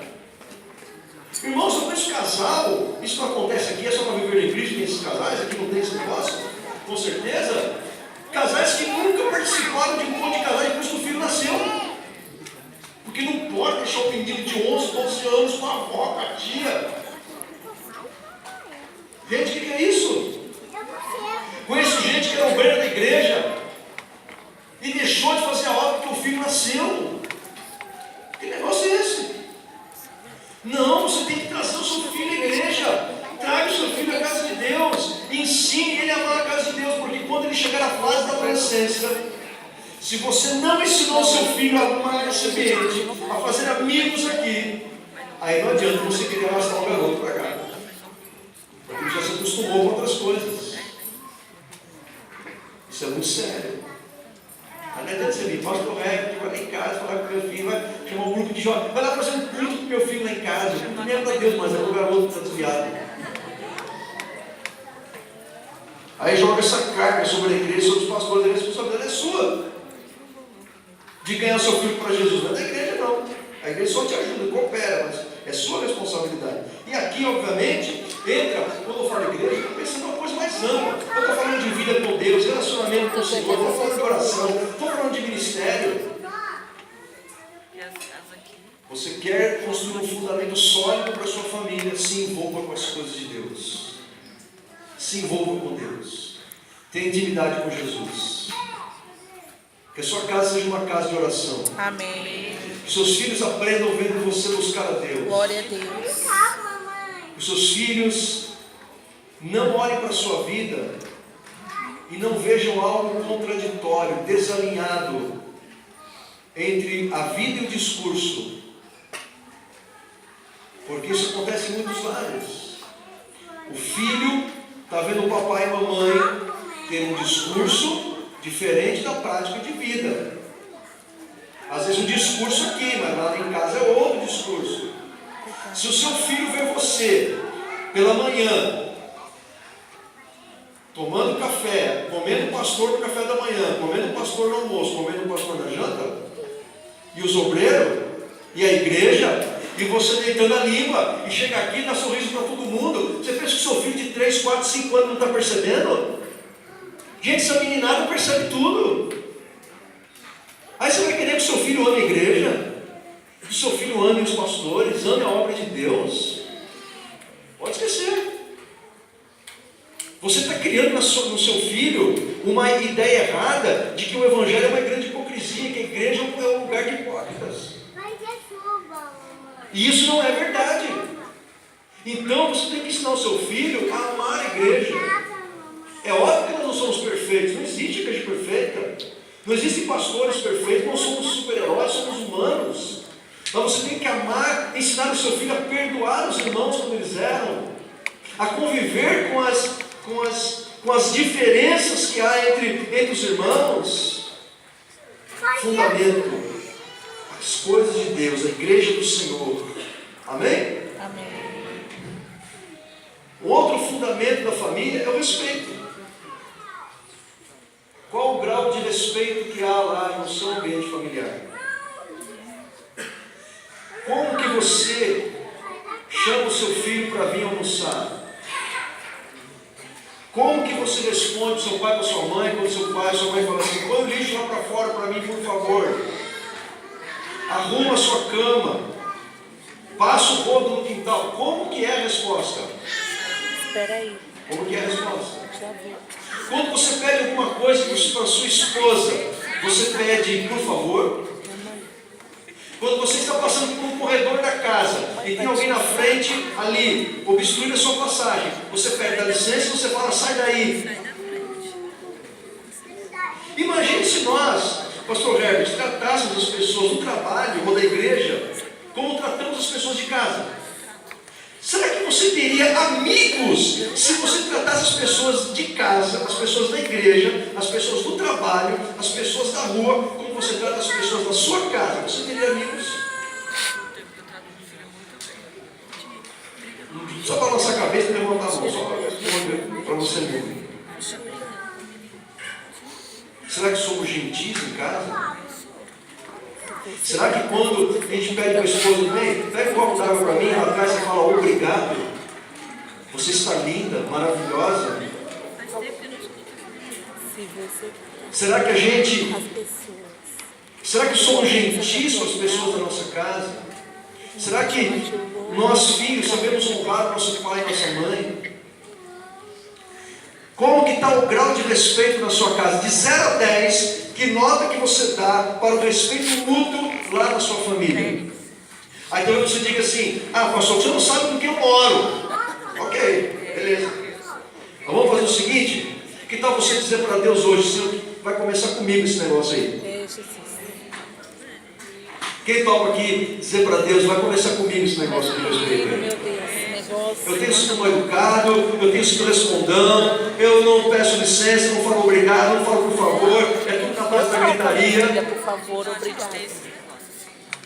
Irmãos, eu conheço casal, isso não acontece aqui, é só para viver em Cristo, tem esses casais, aqui não tem esse negócio, com certeza. Casais que nunca participaram de encontro de casais depois que o filho nasceu. Porque não pode deixar o menino de 11, 12 anos com a avó, com a tia. Gente, o que é isso? Conheço gente que era obreira da igreja e deixou de fazer a obra porque o filho nasceu. Que negócio é esse? Não, você tem que trazer o seu filho à igreja. Traga o seu filho à casa de Deus. Ensine ele a amar a casa de Deus. Porque quando ele chegar na fase da adolescência, se você não ensinou o seu filho a amar esse ambiente, a fazer amigos aqui, aí não adianta você querer arrastar o garoto para cá. Porque ele já se acostumou com outras coisas. Isso é muito sério. Não adianta você vir, pastor Reg, vai lá em casa falar com meu filho, vai chamar um grupo de jovens, vai lá fazer um culto com meu filho lá em casa. Não é para Deus, mas é para o garoto que está desviado. Aí joga essa carga sobre a igreja, sobre os pastores, a responsabilidade é sua. De ganhar seu filho para Jesus. Não é da igreja, não. A igreja só te ajuda, coopera, mas é sua responsabilidade. E aqui, obviamente, entra, quando eu falo igreja, eu estou pensando em uma coisa mais ampla. Eu estou falando de vida com Deus, relacionamento com o Senhor, estou falando de oração, estou falando de ministério. Você quer construir um fundamento sólido para a sua família, se envolva com as coisas de Deus. Se envolva com Deus. Tenha intimidade com Jesus. Que a sua casa seja uma casa de oração. Amém. Que seus filhos aprendam vendo você buscar a Deus. Glória a Deus. Que seus filhos não olhem para a sua vida e não vejam algo contraditório, desalinhado entre a vida e o discurso. Porque isso acontece em muitos lares. O filho está vendo o papai e a mamãe ter um discurso diferente da prática de vida. Às vezes o discurso aqui, mas lá em casa é outro discurso. Se o seu filho vê você pela manhã tomando café, comendo o pastor no café da manhã, comendo o pastor no almoço, comendo o pastor na janta, e os obreiros, e a igreja, e você deitando a língua, e chega aqui e dá sorriso para todo mundo. Você pensa que seu filho de 3, 4, 5 anos não está percebendo? Gente, essa meninada percebe tudo. Aí você vai querer que o seu filho ame a igreja, que o seu filho ame os pastores, ame a obra de Deus. Pode esquecer. Você está criando no seu filho uma ideia errada de que o evangelho é uma grande hipocrisia, que a igreja é um lugar de hipócritas. E isso não é verdade. Então você tem que ensinar o seu filho a amar a igreja. É óbvio que nós não somos perfeitos, não existe igreja perfeita, não existem pastores perfeitos, não somos super-heróis, somos humanos. Mas você tem que amar, ensinar o seu filho a perdoar os irmãos quando eles erram, a conviver com as diferenças que há entre os irmãos. Fundamento, as coisas de Deus, a igreja do Senhor. Amém? Amém. O outro fundamento da família é o respeito. Qual o grau de respeito que há lá no seu ambiente familiar? Como que você chama o seu filho para vir almoçar? Como que você responde ao seu pai, para sua mãe, quando seu pai, sua mãe fala assim: põe o lixo lá para fora para mim, por favor. Arruma a sua cama. Passa o rodo no quintal. Como que é a resposta? Espera aí. Como que é a resposta? Já vi. Quando você pede alguma coisa para sua esposa, você pede por favor? Quando você está passando por um corredor da casa e tem alguém na frente ali, obstruindo a sua passagem, você pede a licença e você fala: sai daí. Imagine se nós, pastor Herbert, tratássemos as pessoas do trabalho ou da igreja como tratamos as pessoas de casa. Será que você teria amigos se você tratasse as pessoas de casa, as pessoas da igreja, as pessoas do trabalho, as pessoas da rua, como você trata as pessoas da sua casa? Você teria amigos? Só para balançar a cabeça e levantar a mão, só para responder para você mesmo. Será que somos gentis em casa? Será que quando a gente pede para a esposa: pega um copo d'água para mim, ela traz e fala: obrigado, você está linda, maravilhosa? Será que a gente, será que somos gentis com as pessoas da nossa casa? Será que nós, filhos, sabemos honrar nosso pai e nossa mãe? Como que está o grau de respeito na sua casa? De 0 a 10, que nota que você dá para o respeito mútuo lá na sua família? Aí talvez você diga assim: pastor, você não sabe com quem eu moro. Ok, beleza. Então vamos fazer o seguinte: que tal você dizer para Deus hoje: Senhor, vai começar comigo esse negócio aí? Quem topa aqui dizer para Deus: vai começar comigo esse negócio de respeito aí? Eu tenho sido mal educado, eu tenho sido respondão, eu não peço licença, não falo obrigado, não falo por favor, é tudo na base da gritaria. Por favor, obrigado.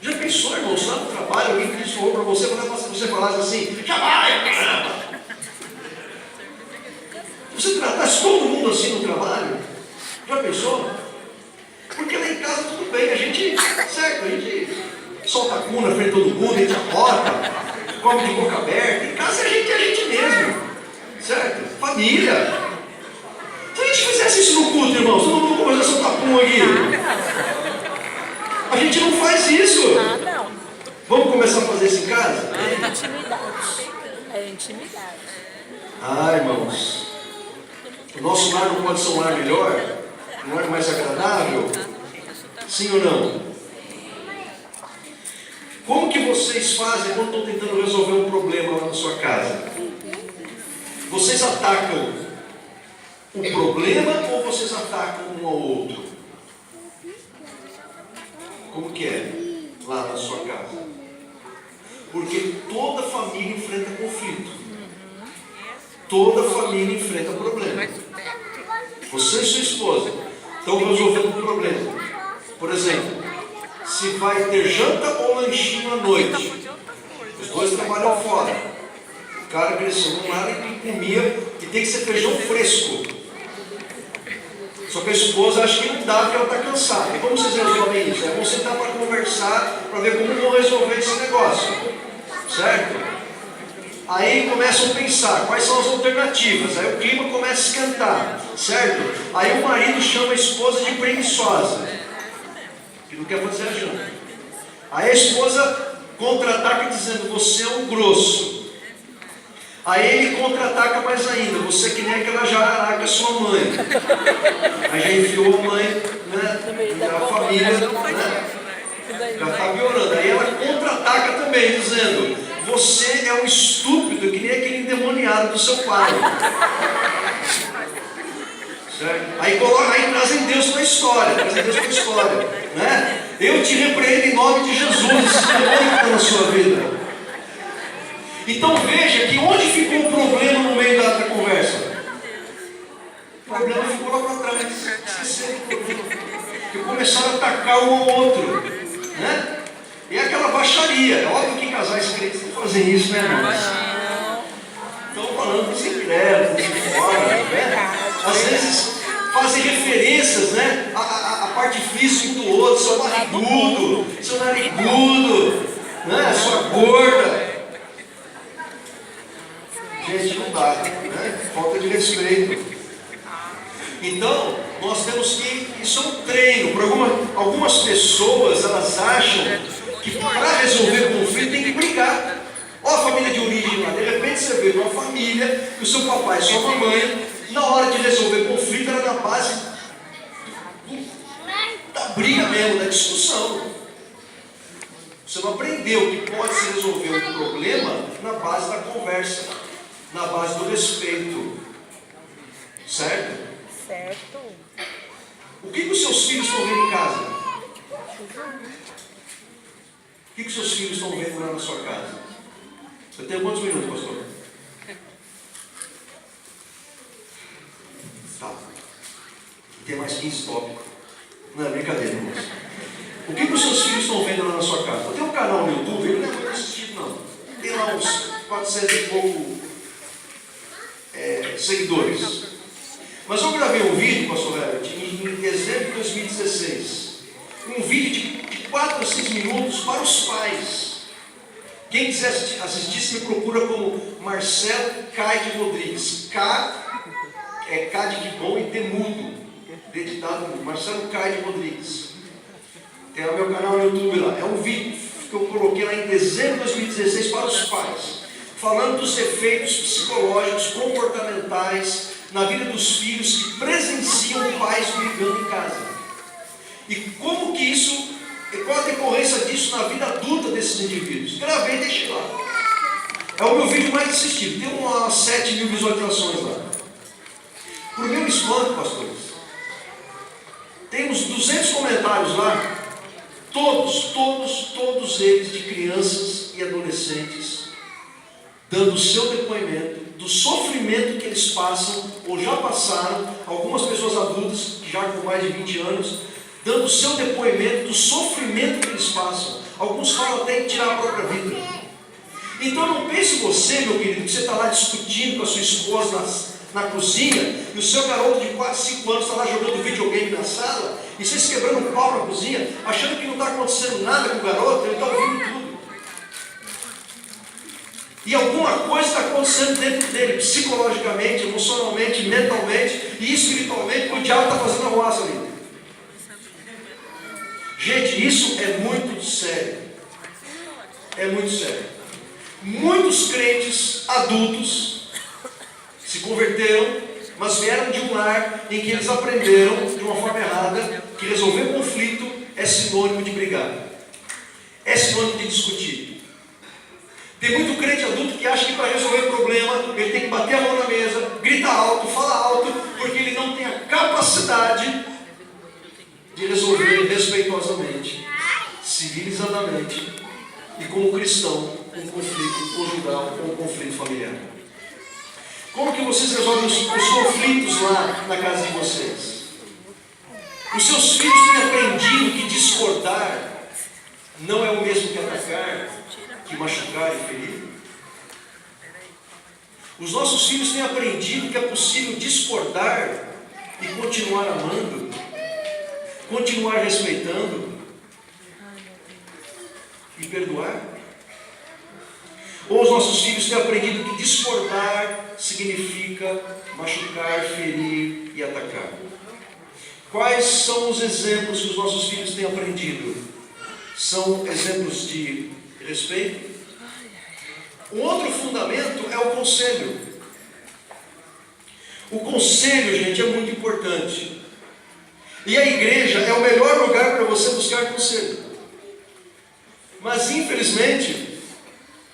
Já pensou, irmão, lá no trabalho, alguém que disse para você, você falasse assim: já vai, caramba! Você tratasse todo mundo assim no trabalho? Já pensou? Porque lá em casa tudo bem, a gente solta a cu na frente de todo mundo, a gente arrota, come de boca aberta. Em casa a gente mesmo, certo? Família. Se a gente fizesse isso no culto, irmãos, todo mundo começasse a soltar pum aqui. A gente não faz isso. Não. Vamos começar a fazer isso em casa? É intimidade. É intimidade. Irmãos, o nosso lar não pode ser um lar melhor? Um lar mais agradável? Sim ou não? Como que vocês fazem quando estão tentando resolver um problema lá na sua casa? Vocês atacam o problema ou vocês atacam um ao outro? Como que é lá na sua casa? Porque toda família enfrenta conflito. Toda família enfrenta problema. Você e sua esposa estão resolvendo um problema. Por exemplo, se vai ter janta ou lanchinho à noite. Os dois trabalham fora. O cara cresceu num lar e comia, e tem que ser feijão fresco. Só que a esposa acha que não dá porque ela está cansada. E como vocês resolvem isso? É bom sentar para conversar, para ver como vão resolver esse negócio. Certo? Aí começam a pensar quais são as alternativas. Aí o clima começa a esquentar. Certo? Aí o marido chama a esposa de preguiçosa, que não quer fazer a janta. Aí a esposa contra-ataca dizendo: você é um grosso. Aí ele contra-ataca mais ainda: você é que nem aquela jararaca, sua mãe. Aí já enfiou a mãe, né, a família, né, já está piorando. Aí ela contra-ataca também, dizendo: você é um estúpido, que nem aquele endemoniado do seu pai. Certo? Aí trazem Deus para a história, né? Eu te repreendo em nome de Jesus, esse demônio que está na sua vida. Então veja que onde ficou o problema no meio da conversa? O problema ficou lá para trás. Esqueceram o problema. Porque começaram a atacar um ao outro, né? E é aquela baixaria. É óbvio que casais crentes não fazem isso, né, irmãos? Estão falando dos incrédulos, de fora, né? Às vezes fazem referências, né? A parte física do outro, seu barrigudo, seu narigudo, né? Sua gorda. Gente, não dá, né? Falta de respeito. Então, nós temos que... Isso é um treino. Para algumas pessoas, elas acham que para resolver conflito tem que brigar. Olha a família de origem lá. De repente você vê uma família que o seu papai e sua mamãe, na hora de resolver conflito, era na base da briga mesmo, da discussão. Você não aprendeu que pode se resolver um problema na base da conversa, na base do respeito. Certo? Certo. O que os seus filhos estão vendo em casa? O que os seus filhos estão vendo lá na sua casa? Você tem quantos minutos, pastor? Tá. Tem mais 15 tópicos. Não, é brincadeira, irmãos. O que os seus filhos estão vendo lá na sua casa? Tem um canal no YouTube, ele não é muito assistido, não. Tem lá uns 400 e pouco seguidores. Mas eu gravei um vídeo, pastor Herbert, em dezembro de 2016. Um vídeo de 4 a 6 minutos para os pais. Quem quiser assistir, me procura como Marcelo Caide Rodrigues. K é K de que bom e T mudo. Deditado Marcelo Caide Rodrigues. Tem o meu canal no YouTube lá. É um vídeo que eu coloquei lá em dezembro de 2016 para os pais, falando dos efeitos psicológicos, comportamentais na vida dos filhos que presenciam pais brigando em casa. E como que isso, qual a decorrência disso na vida adulta desses indivíduos? Gravei e deixei lá. É o meu vídeo mais assistido. Tem umas 7 mil visualizações lá. Por meu espanto, pastores, tem uns 200 comentários lá. Todos eles de crianças e adolescentes, dando o seu depoimento do sofrimento que eles passam, ou já passaram, algumas pessoas adultas, já com mais de 20 anos, dando o seu depoimento do sofrimento que eles passam. Alguns falam até em tirar a própria vida. Então não pense você, meu querido, que você está lá discutindo com a sua esposa na cozinha, e o seu garoto de 4, 5 anos está lá jogando videogame na sala, e vocês quebrando um pau na cozinha, achando que não está acontecendo nada com o garoto, ele está ouvindo tudo. E alguma coisa está acontecendo dentro dele, psicologicamente, emocionalmente, mentalmente e espiritualmente, porque o diabo está fazendo arruaça ali. Gente, isso é muito sério. É muito sério. Muitos crentes adultos se converteram, mas vieram de um lar em que eles aprenderam de uma forma errada que resolver conflito é sinônimo de brigar, é sinônimo de discutir. Tem muito crente adulto que acha que para resolver o problema ele tem que bater a mão na mesa, gritar alto, falar alto, porque ele não tem a capacidade de resolver respeitosamente, civilizadamente e como cristão um conflito conjugal ou um conflito familiar. Como que vocês resolvem os conflitos lá na casa de vocês? Os seus filhos têm aprendido que discordar não é o mesmo que atacar, que machucar e ferir? Os nossos filhos têm aprendido que é possível discordar e continuar amando, continuar respeitando e perdoar? Ou os nossos filhos têm aprendido que discordar significa machucar, ferir e atacar? Quais são os exemplos que os nossos filhos têm aprendido? São exemplos de respeito? Um outro fundamento é o conselho. O conselho, gente, é muito importante. E a igreja é o melhor lugar para você buscar conselho. Mas, infelizmente,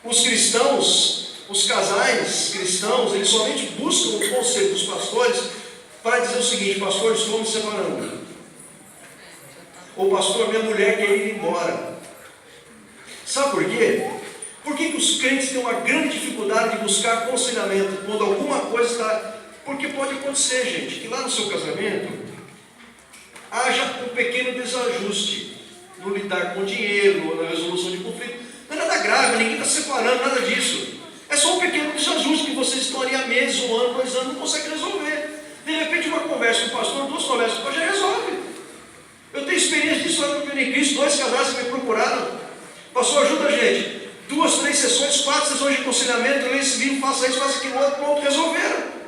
os cristãos, os casais cristãos, eles somente buscam o conselho dos pastores para dizer o seguinte: pastor, estou me separando. Ou pastor, minha mulher quer ir embora. Sabe por quê? Por que os crentes têm uma grande dificuldade de buscar aconselhamento quando alguma coisa está... Porque pode acontecer, gente, que lá no seu casamento haja um pequeno desajuste no lidar com dinheiro, ou na resolução de conflito. Não é nada grave, ninguém está separando, nada disso. É só um pequeno desajuste que vocês estão ali há meses, um ano, 2 anos, não conseguem resolver. De repente, uma conversa com o pastor, 2 conversas com o pastor, já resolve. Eu tenho experiência disso lá no Pequeno Cristo, 2 casais que me procuraram. Pastor, ajuda a gente. 2, 3 sessões, 4 sessões de aconselhamento, leia esse livro, faça isso, faça aquilo outro, pronto, resolveram.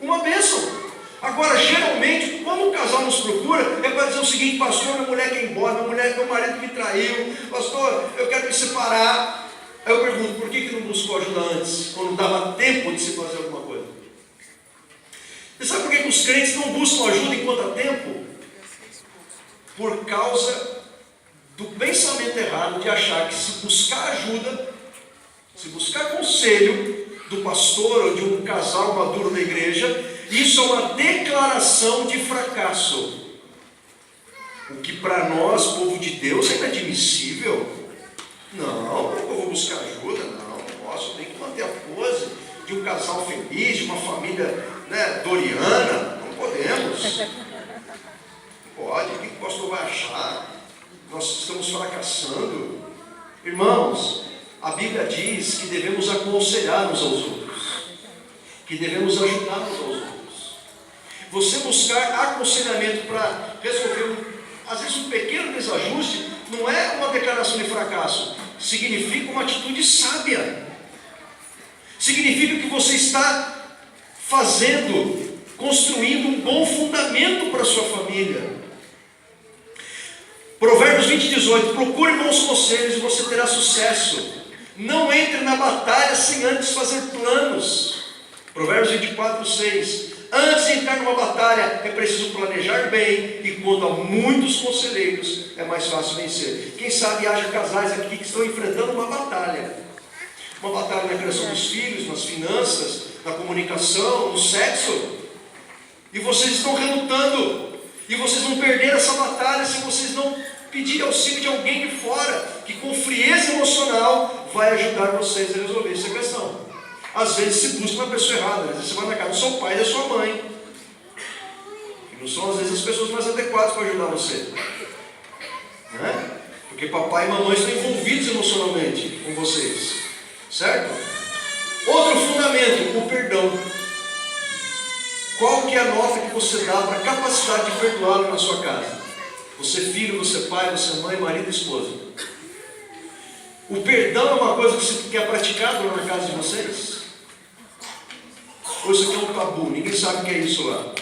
Uma bênção. Agora, geralmente, quando um casal nos procura, é para dizer o seguinte: pastor, minha mulher quer ir embora, meu marido me traiu, pastor, eu quero me separar. Aí eu pergunto, por que não buscou ajuda antes, quando não dava tempo de se fazer alguma coisa? Você sabe por que os crentes não buscam ajuda enquanto há tempo? Por causa do pensamento errado de achar que se buscar ajuda, se buscar conselho do pastor ou de um casal maduro da igreja, isso é uma declaração de fracasso. O que para nós, povo de Deus, é inadmissível. Não, eu vou buscar ajuda? Não posso, eu tenho que manter a pose de um casal feliz, de uma família, doriana. Não podemos. Pode, o que o pastor vai achar? Nós estamos fracassando. Irmãos, a Bíblia diz que devemos aconselhar uns aos outros, que devemos ajudar uns aos outros. Você buscar aconselhamento para resolver, às vezes, um pequeno desajuste, não é uma declaração de fracasso, significa uma atitude sábia. Significa que você está fazendo, construindo um bom fundamento para a sua família. Provérbios 20:18, procure bons conselhos e você terá sucesso. Não entre na batalha sem antes fazer planos. Provérbios 24:6, antes de entrar numa batalha é preciso planejar bem, e quando há muitos conselheiros é mais fácil vencer. Quem sabe haja casais aqui que estão enfrentando uma batalha na criação dos filhos, nas finanças, na comunicação, no sexo, e vocês estão relutando, e vocês vão perder essa batalha se vocês não pedirem auxílio de alguém de fora, que com frieza emocional vai ajudar vocês a resolver essa questão. Às vezes se busca uma pessoa errada, às vezes você vai na casa do seu pai e da sua mãe, que não são às vezes as pessoas mais adequadas para ajudar você, né? Porque papai e mamãe estão envolvidos emocionalmente com vocês, certo? Outro fundamento, o perdão. Qual que é a nota que você dá para a capacidade de perdoá-lo na sua casa? Você filho, você pai, você mãe, marido e esposa. O perdão é uma coisa que é praticada lá na casa de vocês? Ou isso aqui é um tabu? Ninguém sabe o que é isso lá.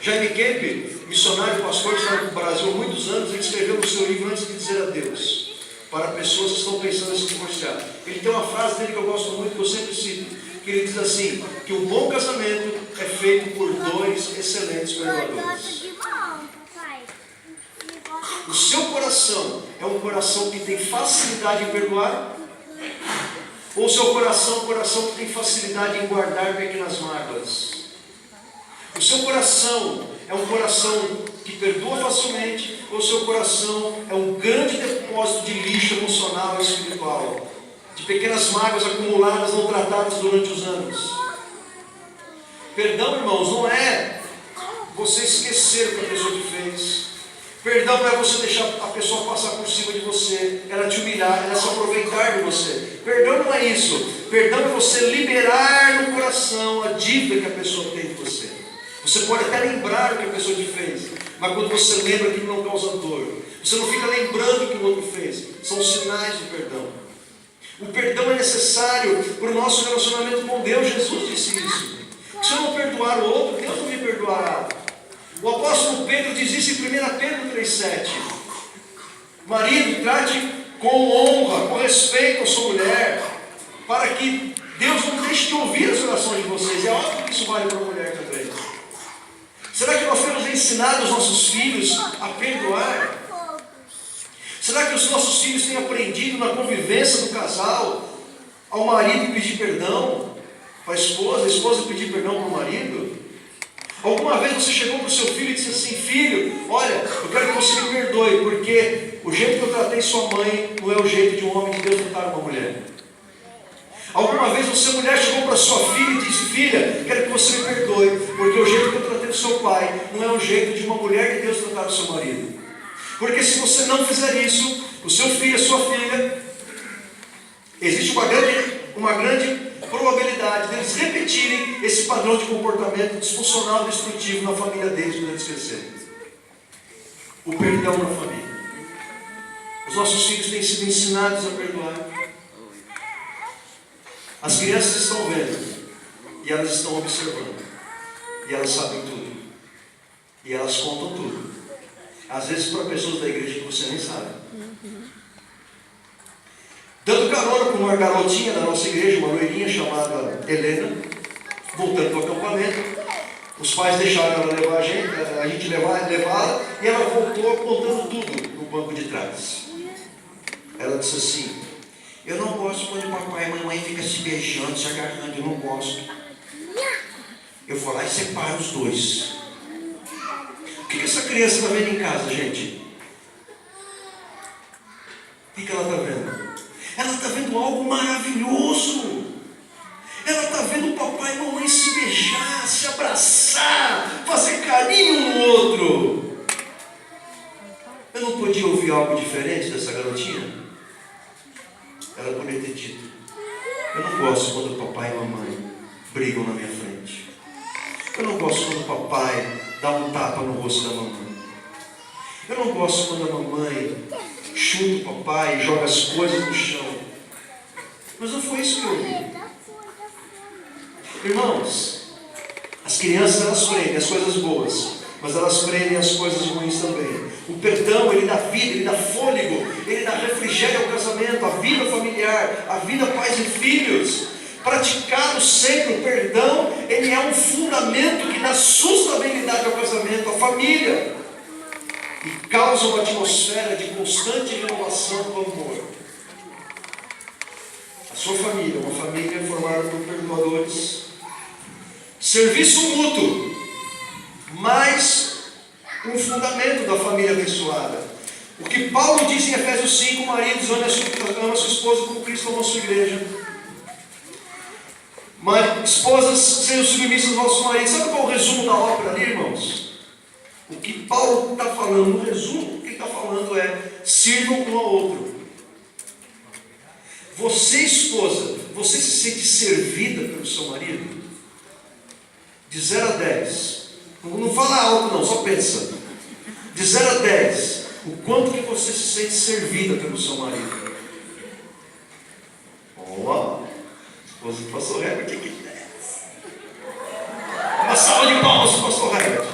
Jaime Kemp, missionário pastor que está no Brasil há muitos anos, ele escreveu no seu livro Antes de Dizer Adeus, para pessoas que estão pensando em se divorciar. Ele tem uma frase dele que eu gosto muito, que eu sempre cito, que ele diz assim, que o bom casamento é feito por 2 excelentes perdoadores. O seu coração é um coração que tem facilidade em perdoar? Ou o seu coração é um coração que tem facilidade em guardar pequenas mágoas? O seu coração é um coração que perdoa facilmente? Ou o seu coração é um grande depósito de lixo emocional e espiritual? De pequenas mágoas acumuladas, não tratadas durante os anos? Perdão, irmãos, não é você esquecer o que a pessoa te fez. Perdão não é você deixar a pessoa passar por cima de você, ela te humilhar, ela se aproveitar de você. Perdão não é isso. Perdão é você liberar no coração a dívida que a pessoa tem de você. Você pode até lembrar o que a pessoa te fez, mas quando você lembra, aquilo não causa dor. Você não fica lembrando o que o outro fez. São sinais do perdão. O perdão é necessário para o nosso relacionamento com Deus. Jesus disse isso. Se eu não perdoar o outro, Deus não me perdoará. O apóstolo Pedro diz isso em 1 Pedro 3,7. Marido, trate com honra, com respeito a sua mulher, para que Deus não deixe de ouvir as orações de vocês. É óbvio que isso vale para a mulher também. Será que nós temos ensinado os nossos filhos a perdoar? Será que os nossos filhos têm aprendido na convivência do casal ao marido pedir perdão para a esposa pedir perdão para o marido? Alguma vez você chegou para o seu filho e disse assim: filho, olha, eu quero que você me perdoe, porque o jeito que eu tratei sua mãe não é o jeito de um homem de Deus tratar uma mulher. Alguma vez você, mulher, chegou para sua filha e disse: filha, quero que você me perdoe, porque o jeito que eu tratei o seu pai não é o jeito de uma mulher de Deus tratar o seu marido. Porque se você não fizer isso, o seu filho, a sua filha, existe uma grande probabilidade deles repetirem esse padrão de comportamento disfuncional e destrutivo na família deles quando eles crescerem. O perdão na família. Os nossos filhos têm sido ensinados a perdoar. As crianças estão vendo e elas estão observando e elas sabem tudo e elas contam tudo, às vezes para pessoas da igreja que você nem sabe. Dando carona com uma garotinha da nossa igreja, uma loirinha chamada Helena, voltando do acampamento, os pais deixaram ela levar a gente levá-la, e ela voltou contando tudo no banco de trás. Ela disse assim: eu não gosto quando o papai e a mamãe ficam se beijando, se agarrando, eu não gosto. Eu vou lá e separo os dois. O que essa criança está vendo em casa, gente? O que ela está vendo? Ela está vendo algo maravilhoso. Ela está vendo o papai e a mamãe se beijar, se abraçar, fazer carinho um no outro. Eu não podia ouvir algo diferente dessa garotinha? Ela poderia ter dito: eu não gosto quando o papai e a mamãe brigam na minha frente. Eu não gosto quando o papai dá um tapa no rosto da mamãe. Eu não gosto quando a mamãe chuta o papai e joga as coisas no chão. Mas não foi isso que eu ouvi. Irmãos, as crianças, elas aprendem as coisas boas, mas elas aprendem as coisas ruins também. O perdão, ele dá vida, ele dá fôlego, ele dá refrigério ao casamento, à vida familiar, à vida pais e filhos. Praticado sempre o perdão, ele é um fundamento que dá sustentabilidade ao casamento, à família, e causa uma atmosfera de constante renovação do amor. A sua família, uma família formada por perdoadores, serviço mútuo, mais um fundamento da família abençoada. O que Paulo diz em Efésios 5: maridos, ame a sua esposa como Cristo amou a sua igreja. Esposas, sejam submissas aos vossos maridos. Sabe qual é o resumo da ópera ali, irmãos? O que Paulo está falando, no resumo, o que ele está falando é: sirvam um ao outro. Você, esposa, você se sente servida pelo seu marido? De 0 a 10. Não fala alto não, só pensa. De 0 a 10, o quanto que você se sente servida pelo seu marido? Ó, esposa do pastor Herbert, que 10. Uma salva de palmas para o pastor Herbert.